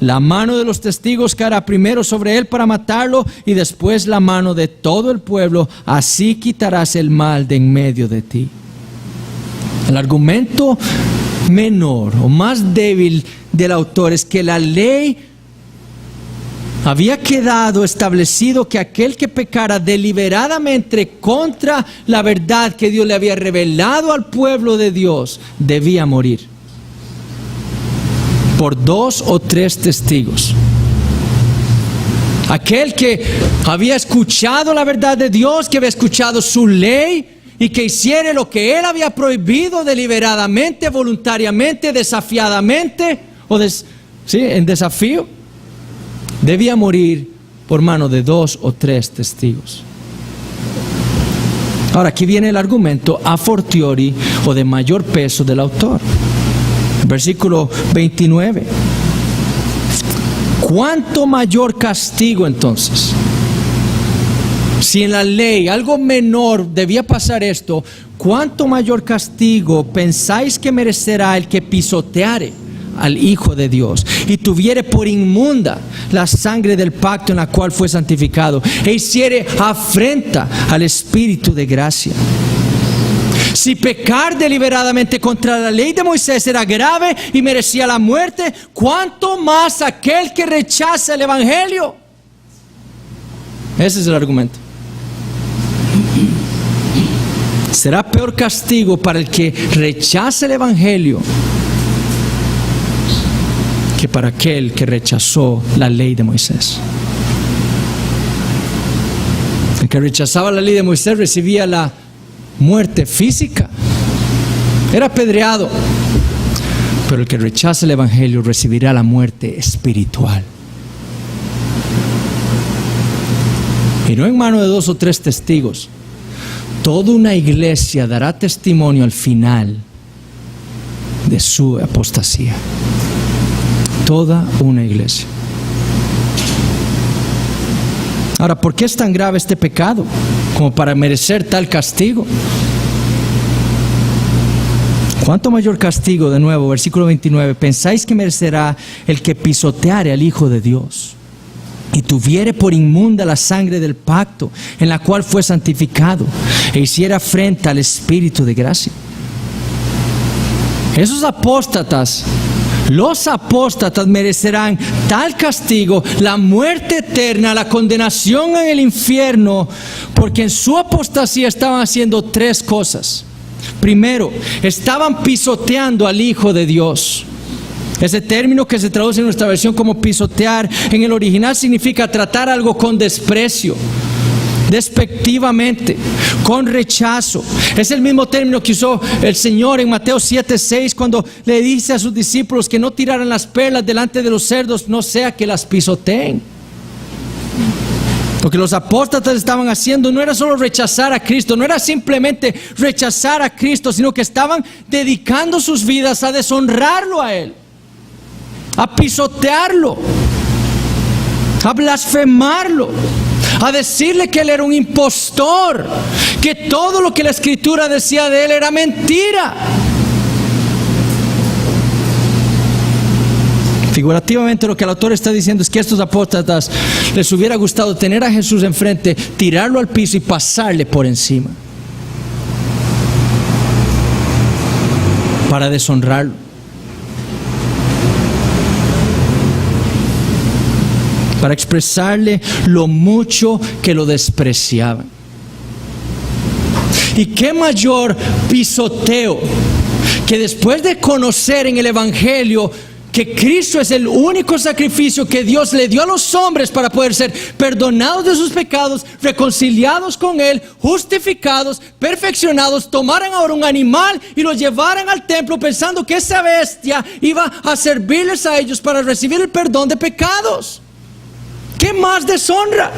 La mano de los testigos caerá primero sobre él para matarlo, y después la mano de todo el pueblo. Así quitarás el mal de en medio de ti. El argumento menor o más débil del autor es que la ley había quedado establecido que aquel que pecara deliberadamente contra la verdad que Dios le había revelado al pueblo de Dios debía morir por 2 o 3 testigos. Aquel que había escuchado la verdad de Dios, que había escuchado su ley y que hiciera lo que él había prohibido deliberadamente, voluntariamente, desafiadamente en desafío, debía morir por mano de 2 o 3 testigos. Ahora, aquí viene el argumento a fortiori o de mayor peso del autor. Versículo 29. ¿Cuánto mayor castigo entonces? Si en la ley algo menor debía pasar esto, ¿cuánto mayor castigo pensáis que merecerá el que pisoteare al Hijo de Dios y tuviere por inmunda la sangre del pacto en la cual fue santificado e hiciere afrenta al Espíritu de gracia? Si pecar deliberadamente contra la ley de Moisés era grave y merecía la muerte, ¿cuánto más aquel que rechaza el Evangelio? Ese es el argumento. Será peor castigo para el que rechaza el Evangelio que para aquel que rechazó la ley de Moisés. El que rechazaba la ley de Moisés recibía la muerte física, era apedreado, pero el que rechaza el Evangelio recibirá la muerte espiritual. Y no en mano de 2 o 3 testigos. Toda una iglesia dará testimonio al final de su apostasía. Toda una iglesia. Ahora, ¿por qué es tan grave este pecado como para merecer tal castigo? ¿Cuánto mayor castigo? De nuevo, versículo 29. ¿Pensáis que merecerá el que pisoteare al Hijo de Dios y tuviere por inmunda la sangre del pacto en la cual fue santificado e hiciera afrenta al Espíritu de gracia? Esos apóstatas, los apóstatas merecerán tal castigo, la muerte eterna, la condenación en el infierno, porque en su apostasía estaban haciendo 3 cosas. Primero, estaban pisoteando al Hijo de Dios. Ese término que se traduce en nuestra versión como pisotear, en el original significa tratar algo con desprecio, despectivamente, con rechazo. Es el mismo término que usó el Señor en Mateo 7:6 cuando le dice a sus discípulos que no tiraran las perlas delante de los cerdos, no sea que las pisoteen. Lo que los apóstatas estaban haciendo no era solo rechazar a Cristo, no era simplemente rechazar a Cristo, sino que estaban dedicando sus vidas a deshonrarlo a Él, a pisotearlo, a blasfemarlo, a decirle que Él era un impostor, que todo lo que la Escritura decía de Él era mentira. Figurativamente, lo que el autor está diciendo es que a estos apóstatas les hubiera gustado tener a Jesús enfrente, tirarlo al piso y pasarle por encima para deshonrarlo. Para expresarle lo mucho que lo despreciaban. Y qué mayor pisoteo que después de conocer en el Evangelio que Cristo es el único sacrificio que Dios le dio a los hombres para poder ser perdonados de sus pecados, reconciliados con Él, justificados, perfeccionados, tomaran ahora un animal y lo llevaran al templo pensando que esa bestia iba a servirles a ellos para recibir el perdón de pecados. ¿Qué más deshonra?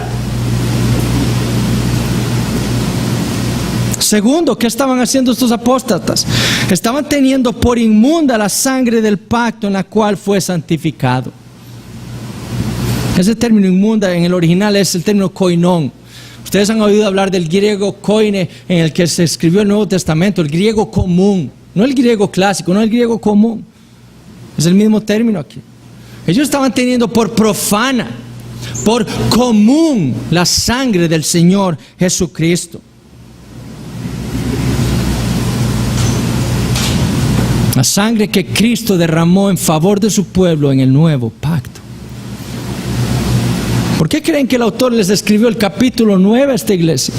Segundo, ¿qué estaban haciendo estos apóstatas? Estaban teniendo por inmunda la sangre del pacto en la cual fue santificado. Ese término inmunda en el original es el término koinón. Ustedes han oído hablar del griego koine en el que se escribió el Nuevo Testamento, el griego común, no el griego clásico, no el griego común. Es el mismo término aquí. Ellos estaban teniendo por profana, por común, la sangre del Señor Jesucristo. La sangre que Cristo derramó en favor de su pueblo en el nuevo pacto. ¿Por qué creen que el autor les escribió el capítulo 9 a esta iglesia?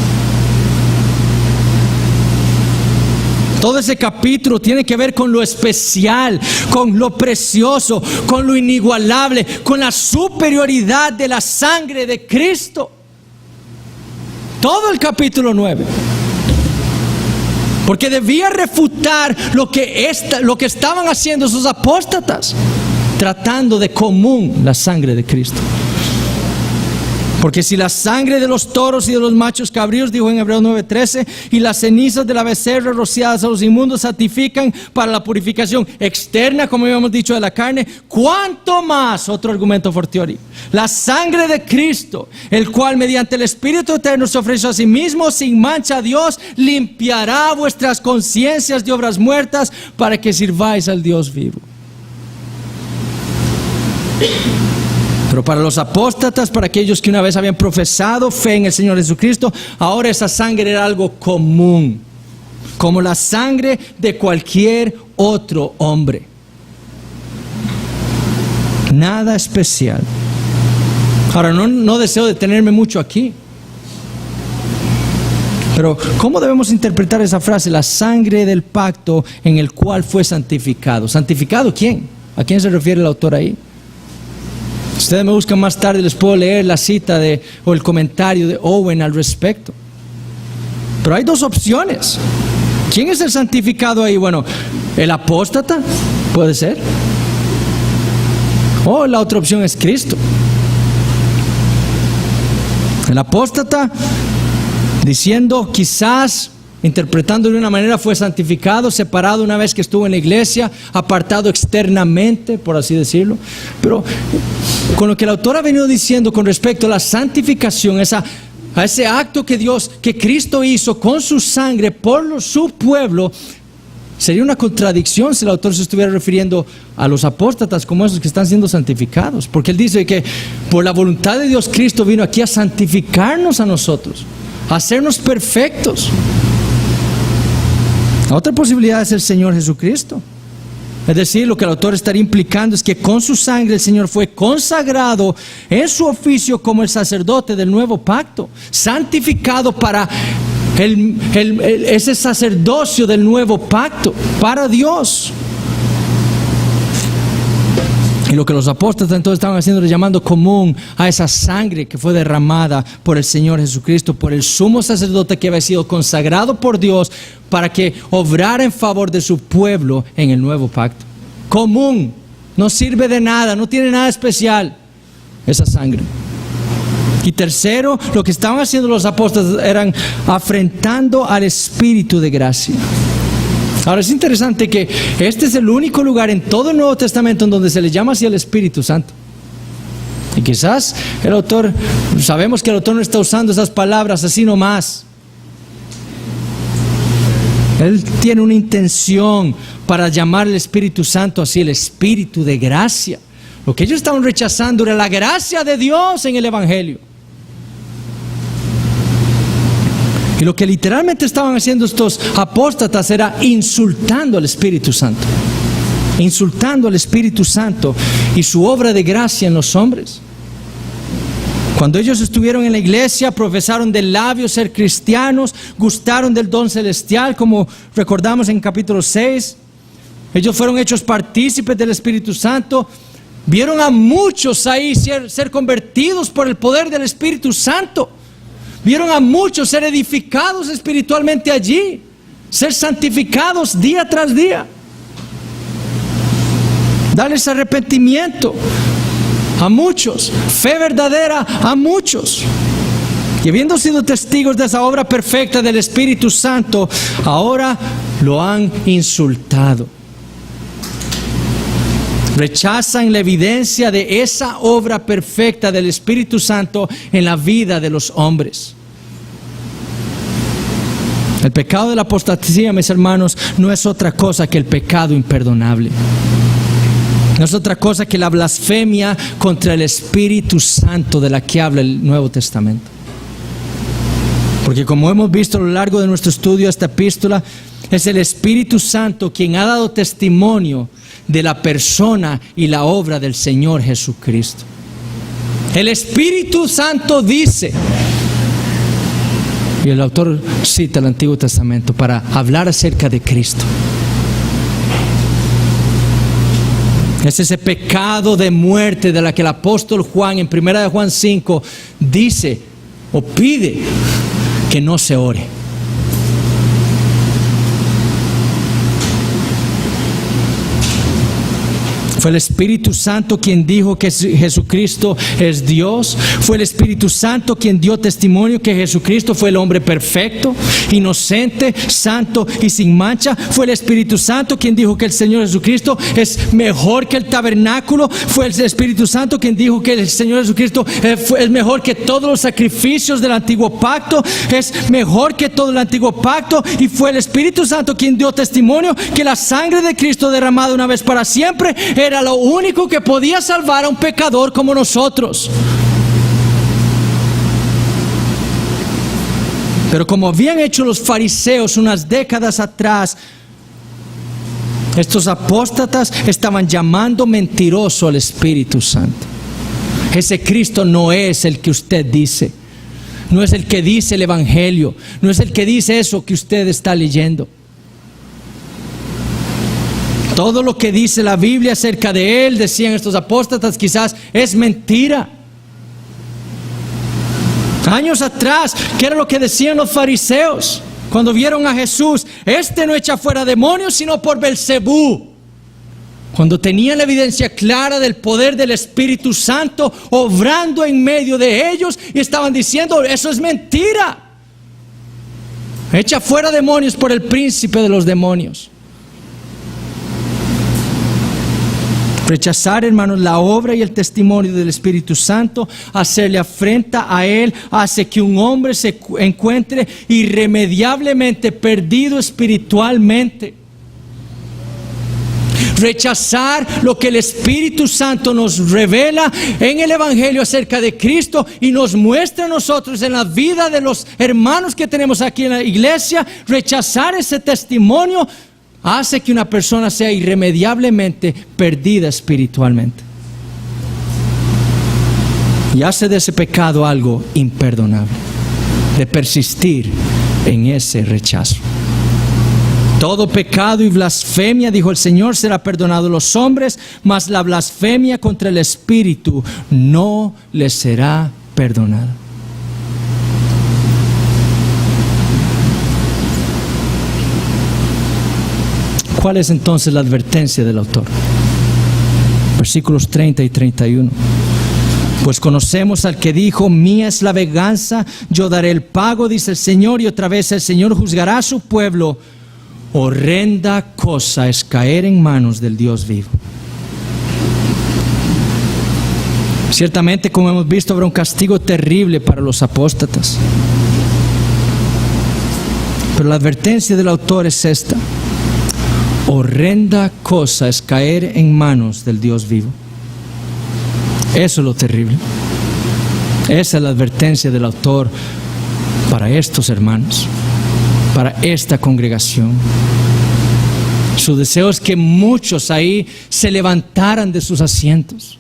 Todo ese capítulo tiene que ver con lo especial, con lo precioso, con lo inigualable, con la superioridad de la sangre de Cristo. Todo el capítulo 9. Porque debía refutar lo que estaban haciendo esos apóstatas, tratando de común la sangre de Cristo. Porque si la sangre de los toros y de los machos cabríos, dijo en Hebreos 9:13, y las cenizas de la becerra rociadas a los inmundos santifican para la purificación externa, como habíamos dicho, de la carne, ¿cuánto más? Otro argumento fortiori. La sangre de Cristo, el cual mediante el Espíritu Eterno se ofreció a sí mismo sin mancha a Dios, limpiará vuestras conciencias de obras muertas para que sirváis al Dios vivo. Pero para los apóstatas, para aquellos que una vez habían profesado fe en el Señor Jesucristo, ahora esa sangre era algo común, como la sangre de cualquier otro hombre. Nada especial. Ahora, no deseo detenerme mucho aquí. Pero, ¿cómo debemos interpretar esa frase? La sangre del pacto en el cual fue santificado. ¿Santificado quién? ¿A quién se refiere el autor ahí? Si ustedes me buscan más tarde, les puedo leer la cita o el comentario de Owen al respecto. Pero hay dos opciones. ¿Quién es el santificado ahí? Bueno, el apóstata, puede ser. O la otra opción es Cristo. El apóstata, diciendo quizás, interpretando de una manera, fue santificado, separado una vez que estuvo en la iglesia, apartado externamente, por así decirlo. Pero con lo que el autor ha venido diciendo con respecto a la santificación, a ese acto que Cristo hizo con su sangre por su pueblo, sería una contradicción si el autor se estuviera refiriendo a los apóstatas como esos que están siendo santificados. Porque él dice que por la voluntad de Dios, Cristo vino aquí a santificarnos a nosotros, a hacernos perfectos. La otra posibilidad es el Señor Jesucristo. Es decir, lo que el autor estaría implicando es que con su sangre el Señor fue consagrado en su oficio como el sacerdote del nuevo pacto, santificado para ese sacerdocio del nuevo pacto, para Dios. Y lo que los apóstoles entonces estaban haciendo es llamando común a esa sangre que fue derramada por el Señor Jesucristo, por el sumo sacerdote que había sido consagrado por Dios para que obrara en favor de su pueblo en el nuevo pacto. Común, no sirve de nada, no tiene nada especial esa sangre. Y tercero, lo que estaban haciendo los apóstoles eran afrentando al Espíritu de gracia. Ahora es interesante que este es el único lugar en todo el Nuevo Testamento en donde se le llama así al Espíritu Santo. Y quizás sabemos que el autor no está usando esas palabras así nomás. Él tiene una intención para llamar al Espíritu Santo así, el Espíritu de gracia. Lo que ellos estaban rechazando era la gracia de Dios en el Evangelio. Y lo que literalmente estaban haciendo estos apóstatas era insultando al Espíritu Santo. Insultando al Espíritu Santo y su obra de gracia en los hombres. Cuando ellos estuvieron en la iglesia, profesaron de labios ser cristianos, gustaron del don celestial, como recordamos en capítulo 6. Ellos fueron hechos partícipes del Espíritu Santo. Vieron a muchos ahí ser convertidos por el poder del Espíritu Santo. Vieron a muchos ser edificados espiritualmente allí, ser santificados día tras día. Darles arrepentimiento a muchos, fe verdadera a muchos. Y habiendo sido testigos de esa obra perfecta del Espíritu Santo, ahora lo han insultado. Rechazan la evidencia de esa obra perfecta del Espíritu Santo en la vida de los hombres. El pecado de la apostasía, mis hermanos, no es otra cosa que el pecado imperdonable. No es otra cosa que la blasfemia contra el Espíritu Santo de la que habla el Nuevo Testamento. Porque como hemos visto a lo largo de nuestro estudio de esta epístola, es el Espíritu Santo quien ha dado testimonio de la persona y la obra del Señor Jesucristo. El Espíritu Santo dice, y el autor cita el Antiguo Testamento para hablar acerca de Cristo. Es ese pecado de muerte de la que el apóstol Juan en 1 Juan 5 dice o pide que no se ore. Fue el Espíritu Santo quien dijo que Jesucristo es Dios. Fue el Espíritu Santo quien dio testimonio que Jesucristo fue el hombre perfecto, inocente, santo y sin mancha. Fue el Espíritu Santo quien dijo que el Señor Jesucristo es mejor que el tabernáculo. Fue el Espíritu Santo quien dijo que el Señor Jesucristo es mejor que todos los sacrificios del antiguo pacto. Es mejor que todo el antiguo pacto. Y fue el Espíritu Santo quien dio testimonio que la sangre de Cristo derramada una vez para siempre era lo único que podía salvar a un pecador como nosotros. Pero como habían hecho los fariseos unas décadas atrás, estos apóstatas estaban llamando mentiroso al Espíritu Santo. Ese Cristo no es el que usted dice, no es el que dice el Evangelio, no es el que dice eso que usted está leyendo. Todo lo que dice la Biblia acerca de Él, decían estos apóstatas, quizás es mentira. Años atrás, ¿qué era lo que decían los fariseos cuando vieron a Jesús? Este no echa fuera demonios sino por Belcebú. Cuando tenían la evidencia clara del poder del Espíritu Santo obrando en medio de ellos y estaban diciendo, eso es mentira. Echa fuera demonios por el príncipe de los demonios. Rechazar, hermanos, la obra y el testimonio del Espíritu Santo, hacerle afrenta a Él, hace que un hombre se encuentre irremediablemente perdido espiritualmente. Rechazar lo que el Espíritu Santo nos revela en el Evangelio acerca de Cristo y nos muestra a nosotros en la vida de los hermanos que tenemos aquí en la iglesia, rechazar ese testimonio hace que una persona sea irremediablemente perdida espiritualmente. Y hace de ese pecado algo imperdonable, de persistir en ese rechazo. Todo pecado y blasfemia, dijo el Señor, será perdonado a los hombres, mas la blasfemia contra el Espíritu no les será perdonada. ¿Cuál es entonces la advertencia del autor? Versículos 30 y 31. Pues conocemos al que dijo, mía es la venganza, yo daré el pago, dice el Señor, y otra vez el Señor juzgará a su pueblo. Horrenda cosa es caer en manos del Dios vivo. Ciertamente, como hemos visto, habrá un castigo terrible para los apóstatas. Pero la advertencia del autor es esta. Horrenda cosa es caer en manos del Dios vivo. Eso es lo terrible. Esa es la advertencia del autor para estos hermanos, para esta congregación. Su deseo es que muchos ahí se levantaran de sus asientos,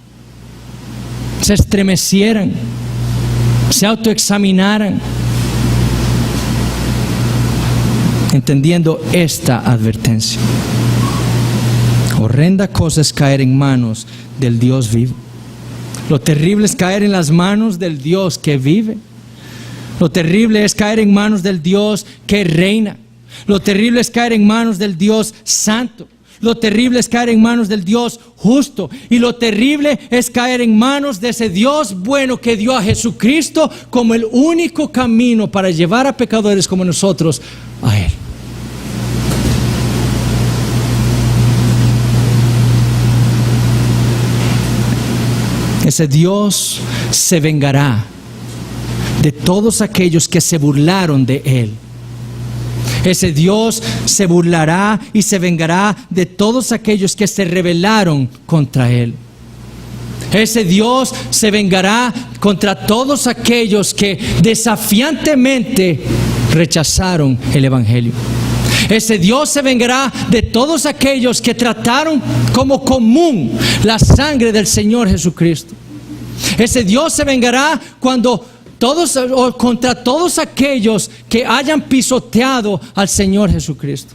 se estremecieran, se autoexaminaran, entendiendo esta advertencia. Horrenda cosa es caer en manos del Dios vivo. Lo terrible es caer en las manos del Dios que vive. Lo terrible es caer en manos del Dios que reina. Lo terrible es caer en manos del Dios santo. Lo terrible es caer en manos del Dios justo. Y lo terrible es caer en manos de ese Dios bueno que dio a Jesucristo como el único camino para llevar a pecadores como nosotros a Él. Ese Dios se vengará de todos aquellos que se burlaron de Él. Ese Dios se burlará y se vengará de todos aquellos que se rebelaron contra Él. Ese Dios se vengará contra todos aquellos que desafiantemente rechazaron el Evangelio. Ese Dios se vengará de todos aquellos que trataron como común la sangre del Señor Jesucristo. Ese Dios se vengará contra todos aquellos que hayan pisoteado al Señor Jesucristo.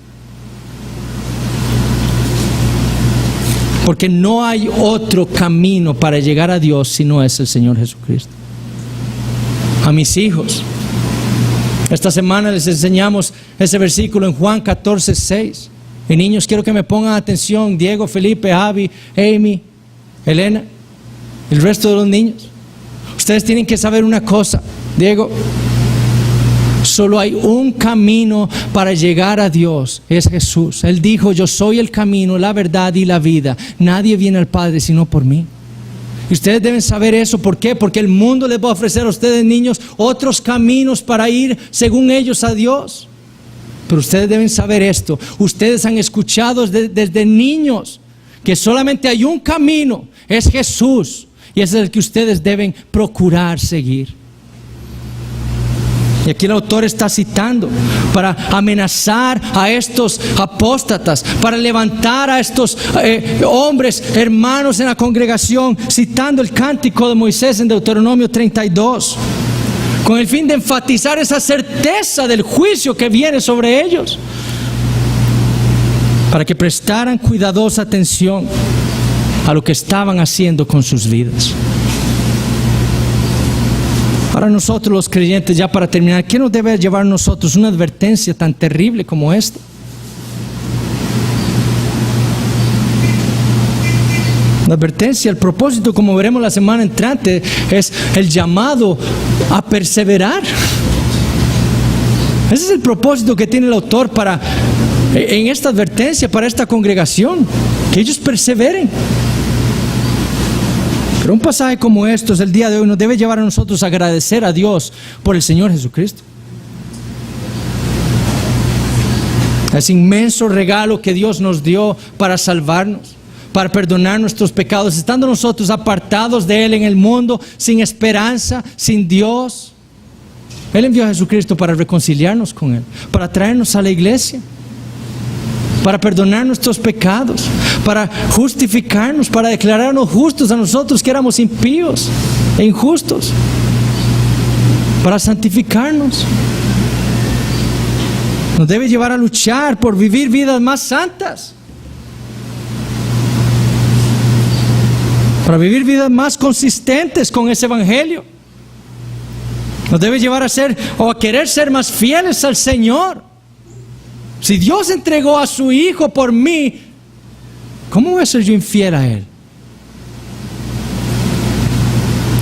Porque no hay otro camino para llegar a Dios si no es el Señor Jesucristo. A mis hijos, esta semana les enseñamos ese versículo en Juan 14:6. Y niños, quiero que me pongan atención, Diego, Felipe, Javi, Amy, Elena, el resto de los niños. Ustedes tienen que saber una cosa, Diego. Solo hay un camino para llegar a Dios, es Jesús. Él dijo: yo soy el camino, la verdad y la vida. Nadie viene al Padre sino por mí. Y ustedes deben saber eso. ¿Por qué? Porque el mundo les va a ofrecer a ustedes, niños, otros caminos para ir según ellos a Dios. Pero ustedes deben saber esto. Ustedes han escuchado desde niños que solamente hay un camino, es Jesús. Y ese es el que ustedes deben procurar seguir. Y aquí el autor está citando para amenazar a estos apóstatas, para levantar a estos hombres, hermanos en la congregación, citando el cántico de Moisés en Deuteronomio 32, con el fin de enfatizar esa certeza del juicio que viene sobre ellos, para que prestaran cuidadosa atención a lo que estaban haciendo con sus vidas. Para nosotros los creyentes, ya para terminar, ¿qué nos debe llevar a nosotros una advertencia tan terrible como esta? La advertencia, el propósito, como veremos la semana entrante, es el llamado a perseverar. Ese es el propósito que tiene el autor en esta advertencia para esta congregación, que ellos perseveren. Pero un pasaje como estos, el día de hoy, nos debe llevar a nosotros a agradecer a Dios por el Señor Jesucristo. Ese inmenso regalo que Dios nos dio para salvarnos, para perdonar nuestros pecados, estando nosotros apartados de Él en el mundo, sin esperanza, sin Dios. Él envió a Jesucristo para reconciliarnos con Él, para traernos a la iglesia, para perdonar nuestros pecados, para justificarnos, para declararnos justos a nosotros que éramos impíos e injustos, para santificarnos. Nos debe llevar a luchar por vivir vidas más santas, para vivir vidas más consistentes con ese evangelio. Nos debe llevar a querer ser más fieles al Señor. Si Dios entregó a su Hijo por mí, ¿cómo voy a ser yo infiel a Él?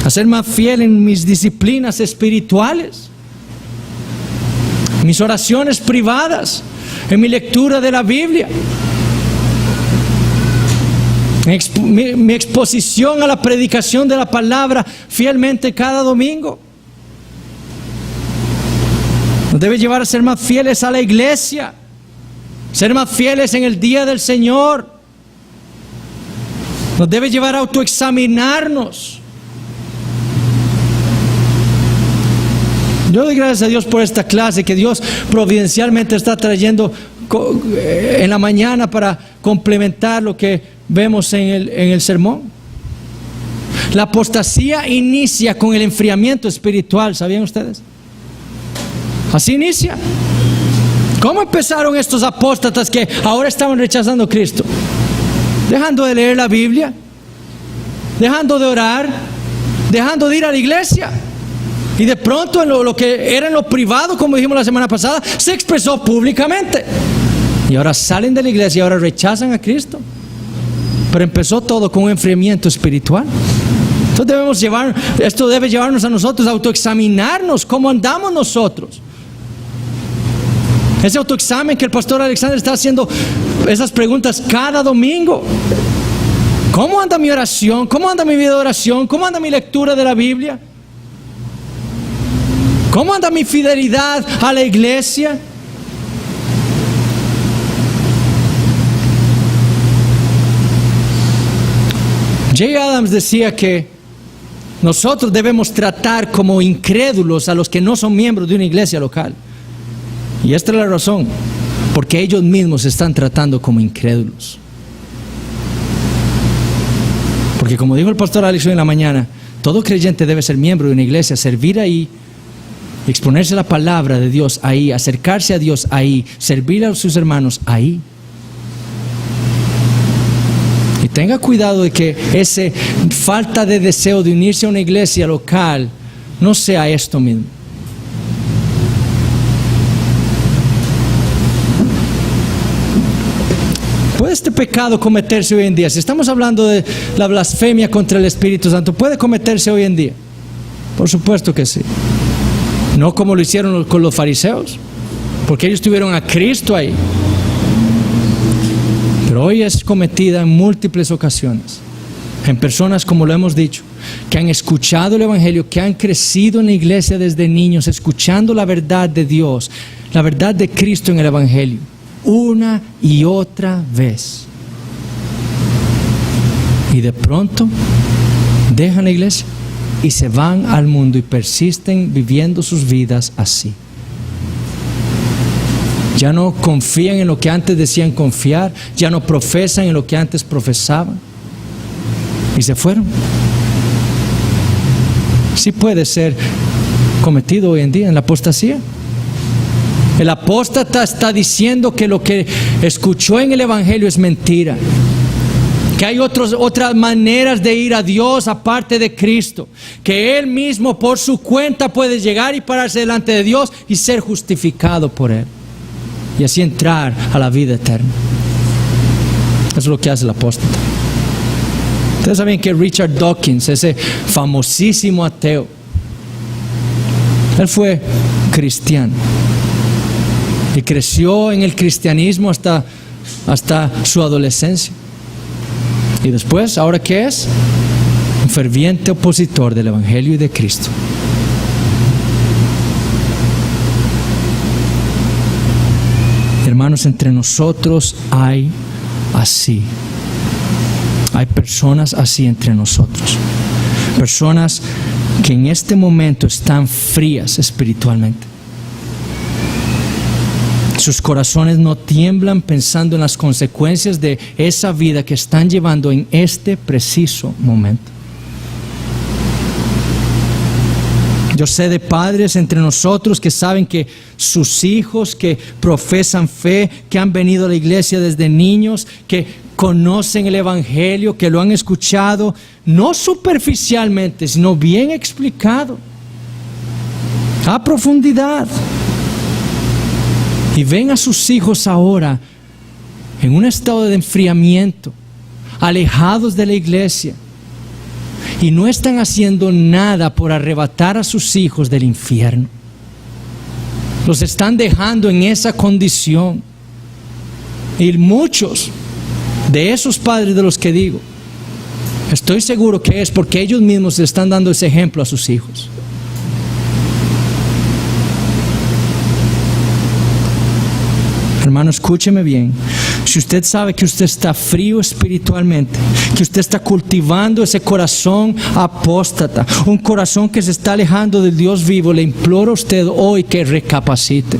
A ser más fiel en mis disciplinas espirituales, en mis oraciones privadas, en mi lectura de la Biblia, mi exposición a la predicación de la palabra fielmente cada domingo. Nos debe llevar a ser más fieles a la iglesia, ser más fieles en el día del Señor. Nos debe llevar a autoexaminarnos. Yo doy gracias a Dios por esta clase que Dios providencialmente está trayendo en la mañana para complementar lo que vemos en el sermón. La apostasía inicia con el enfriamiento espiritual, ¿sabían ustedes? Así inicia. ¿Cómo empezaron estos apóstatas que ahora estaban rechazando a Cristo? dejando de leer la Biblia, dejando de orar, dejando de ir a la iglesia. Y de pronto en lo que era en lo privado, como dijimos la semana pasada, se expresó públicamente. Y ahora salen de la iglesia y ahora rechazan a Cristo. Pero empezó todo con un enfriamiento espiritual. Entonces esto debe llevarnos a nosotros a autoexaminarnos cómo andamos nosotros. Ese autoexamen que el pastor Alexander está haciendo esas preguntas cada domingo. ¿Cómo anda mi oración? ¿Cómo anda mi vida de oración? ¿Cómo anda mi lectura de la Biblia? ¿Cómo anda mi fidelidad a la iglesia? Jay Adams decía que nosotros debemos tratar como incrédulos a los que no son miembros de una iglesia local. Y esta es la razón, porque ellos mismos se están tratando como incrédulos. Porque como dijo el pastor Alex hoy en la mañana, todo creyente debe ser miembro de una iglesia, servir ahí, exponerse a la palabra de Dios ahí, acercarse a Dios ahí, servir a sus hermanos ahí. Y tenga cuidado de que esa falta de deseo de unirse a una iglesia local no sea esto mismo. ¿Puede este pecado cometerse hoy en día? Si estamos hablando de la blasfemia contra el Espíritu Santo, ¿puede cometerse hoy en día? Por supuesto que sí. No como lo hicieron con los fariseos, porque ellos tuvieron a Cristo ahí. Pero hoy es cometida en múltiples ocasiones, en personas, como lo hemos dicho, que han escuchado el Evangelio, que han crecido en la iglesia desde niños, escuchando la verdad de Dios, la verdad de Cristo en el Evangelio, una y otra vez. Y de pronto dejan la iglesia y se van al mundo y persisten viviendo sus vidas así. Ya no confían en lo que antes decían confiar, ya no profesan en lo que antes profesaban. Y se fueron. Sí puede ser cometido hoy en día en la apostasía. El apóstata está diciendo que lo que escuchó en el Evangelio es mentira. Que hay otras maneras de ir a Dios aparte de Cristo. Que Él mismo por su cuenta puede llegar y pararse delante de Dios y ser justificado por Él. Y así entrar a la vida eterna. Eso es lo que hace el apóstata. Ustedes saben que Richard Dawkins, ese famosísimo ateo, él fue cristiano. Y creció en el cristianismo hasta su adolescencia. Y después, ¿ahora qué es? Un ferviente opositor del Evangelio y de Cristo. Hermanos, entre nosotros hay así. Hay personas así entre nosotros. Personas que en este momento están frías espiritualmente. Sus corazones no tiemblan pensando en las consecuencias de esa vida que están llevando en este preciso momento. Yo sé de padres entre nosotros que saben que sus hijos que profesan fe, que han venido a la iglesia desde niños, que conocen el Evangelio, que lo han escuchado, no superficialmente, sino bien explicado, a profundidad. Y ven a sus hijos ahora en un estado de enfriamiento, alejados de la iglesia. Y no están haciendo nada por arrebatar a sus hijos del infierno. Los están dejando en esa condición. Y muchos de esos padres de los que digo, estoy seguro que es porque ellos mismos le están dando ese ejemplo a sus hijos. Hermano, escúcheme bien. Si usted sabe que usted está frío espiritualmente, que usted está cultivando ese corazón apóstata, un corazón que se está alejando del Dios vivo, le imploro a usted hoy que recapacite.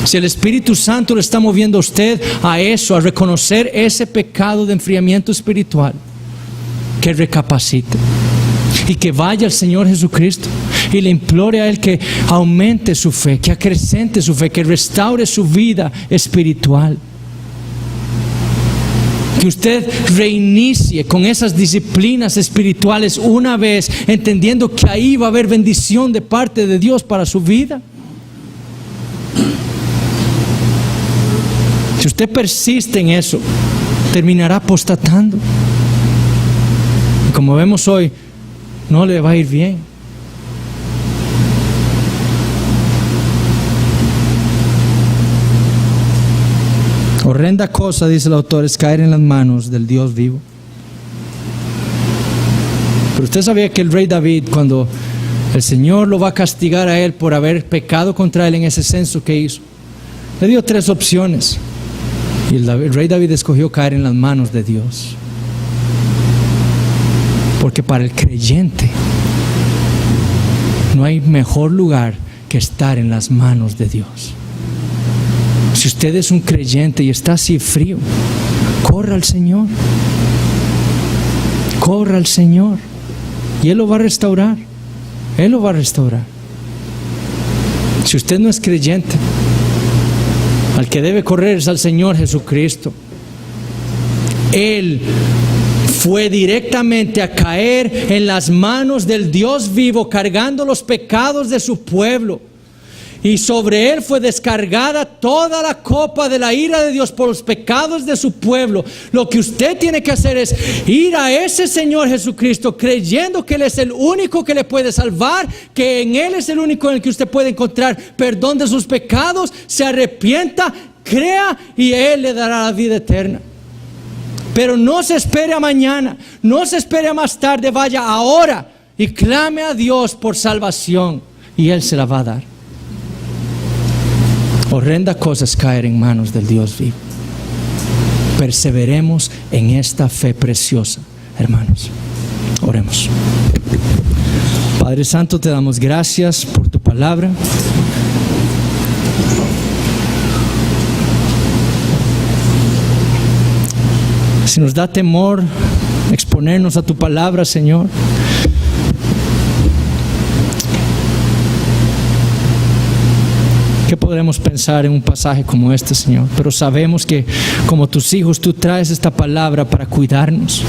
Si el Espíritu Santo le está moviendo a usted a eso, a reconocer ese pecado de enfriamiento espiritual, que recapacite y que vaya al Señor Jesucristo y le implore a Él que aumente su fe, que acrecente su fe, que restaure su vida espiritual. Que usted reinicie con esas disciplinas espirituales una vez, entendiendo que ahí va a haber bendición de parte de Dios para su vida. Si usted persiste en eso, terminará apostatando. Y como vemos hoy, no le va a ir bien. Horrenda cosa, dice el autor, es caer en las manos del Dios vivo. Pero usted sabía que el rey David, cuando el Señor lo va a castigar a él por haber pecado contra él en ese censo que hizo, le dio 3 opciones. Y el rey David escogió caer en las manos de Dios. Porque para el creyente no hay mejor lugar que estar en las manos de Dios. Si usted es un creyente y está así frío, corra al Señor. Corra al Señor. Y Él lo va a restaurar. Él lo va a restaurar. Si usted no es creyente, al que debe correr es al Señor Jesucristo. Él fue directamente a caer en las manos del Dios vivo, cargando los pecados de su pueblo. Y sobre él fue descargada toda la copa de la ira de Dios por los pecados de su pueblo. Lo que usted tiene que hacer es ir a ese Señor Jesucristo, creyendo que Él es el único que le puede salvar, que en Él es el único en el que usted puede encontrar perdón de sus pecados, se arrepienta, crea y Él le dará la vida eterna. Pero no se espere a mañana, no se espere a más tarde, vaya ahora y clame a Dios por salvación y Él se la va a dar. Horrenda cosa es caer en manos del Dios vivo. Perseveremos en esta fe preciosa, hermanos. Oremos. Padre Santo, te damos gracias por tu palabra. Si nos da temor exponernos a tu palabra, Señor, ¿qué podremos pensar en un pasaje como este, Señor? Pero sabemos que como tus hijos tú traes esta palabra para cuidarnos,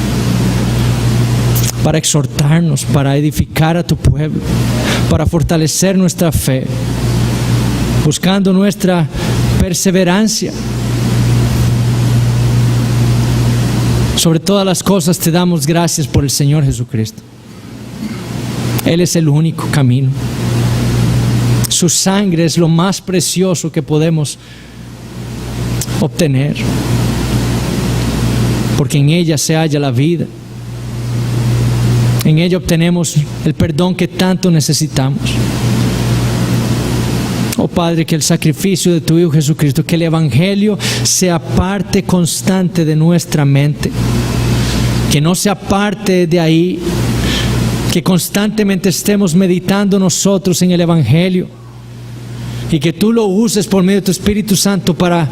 para exhortarnos, para edificar a tu pueblo, para fortalecer nuestra fe, buscando nuestra perseverancia. Sobre todas las cosas te damos gracias por el Señor Jesucristo. Él es el único camino. Su sangre es lo más precioso que podemos obtener, porque en ella se halla la vida. En ella obtenemos el perdón que tanto necesitamos. Oh Padre, que el sacrificio de tu Hijo Jesucristo, que el Evangelio sea parte constante de nuestra mente, que no sea parte de ahí, que constantemente estemos meditando nosotros en el Evangelio y que tú lo uses por medio de tu Espíritu Santo para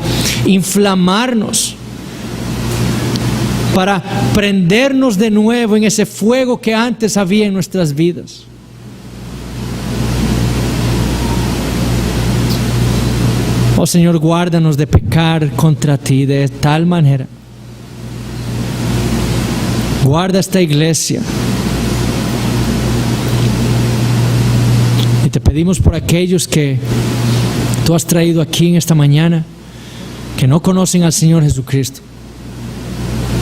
inflamarnos, para prendernos de nuevo en ese fuego que antes había en nuestras vidas. Oh Señor, guárdanos de pecar contra ti de tal manera. Guarda esta iglesia. Y te pedimos por aquellos que tú has traído aquí en esta mañana, que no conocen al Señor Jesucristo.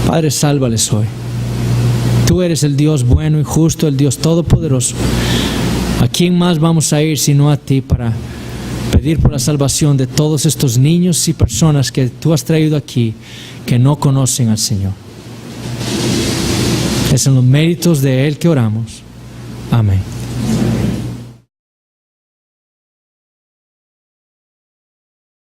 Padre, sálvales hoy. Tú eres el Dios bueno y justo, el Dios todopoderoso. ¿A quién más vamos a ir sino a ti para pedir por la salvación de todos estos niños y personas que tú has traído aquí, que no conocen al Señor? Es en los méritos de Él que oramos. Amén.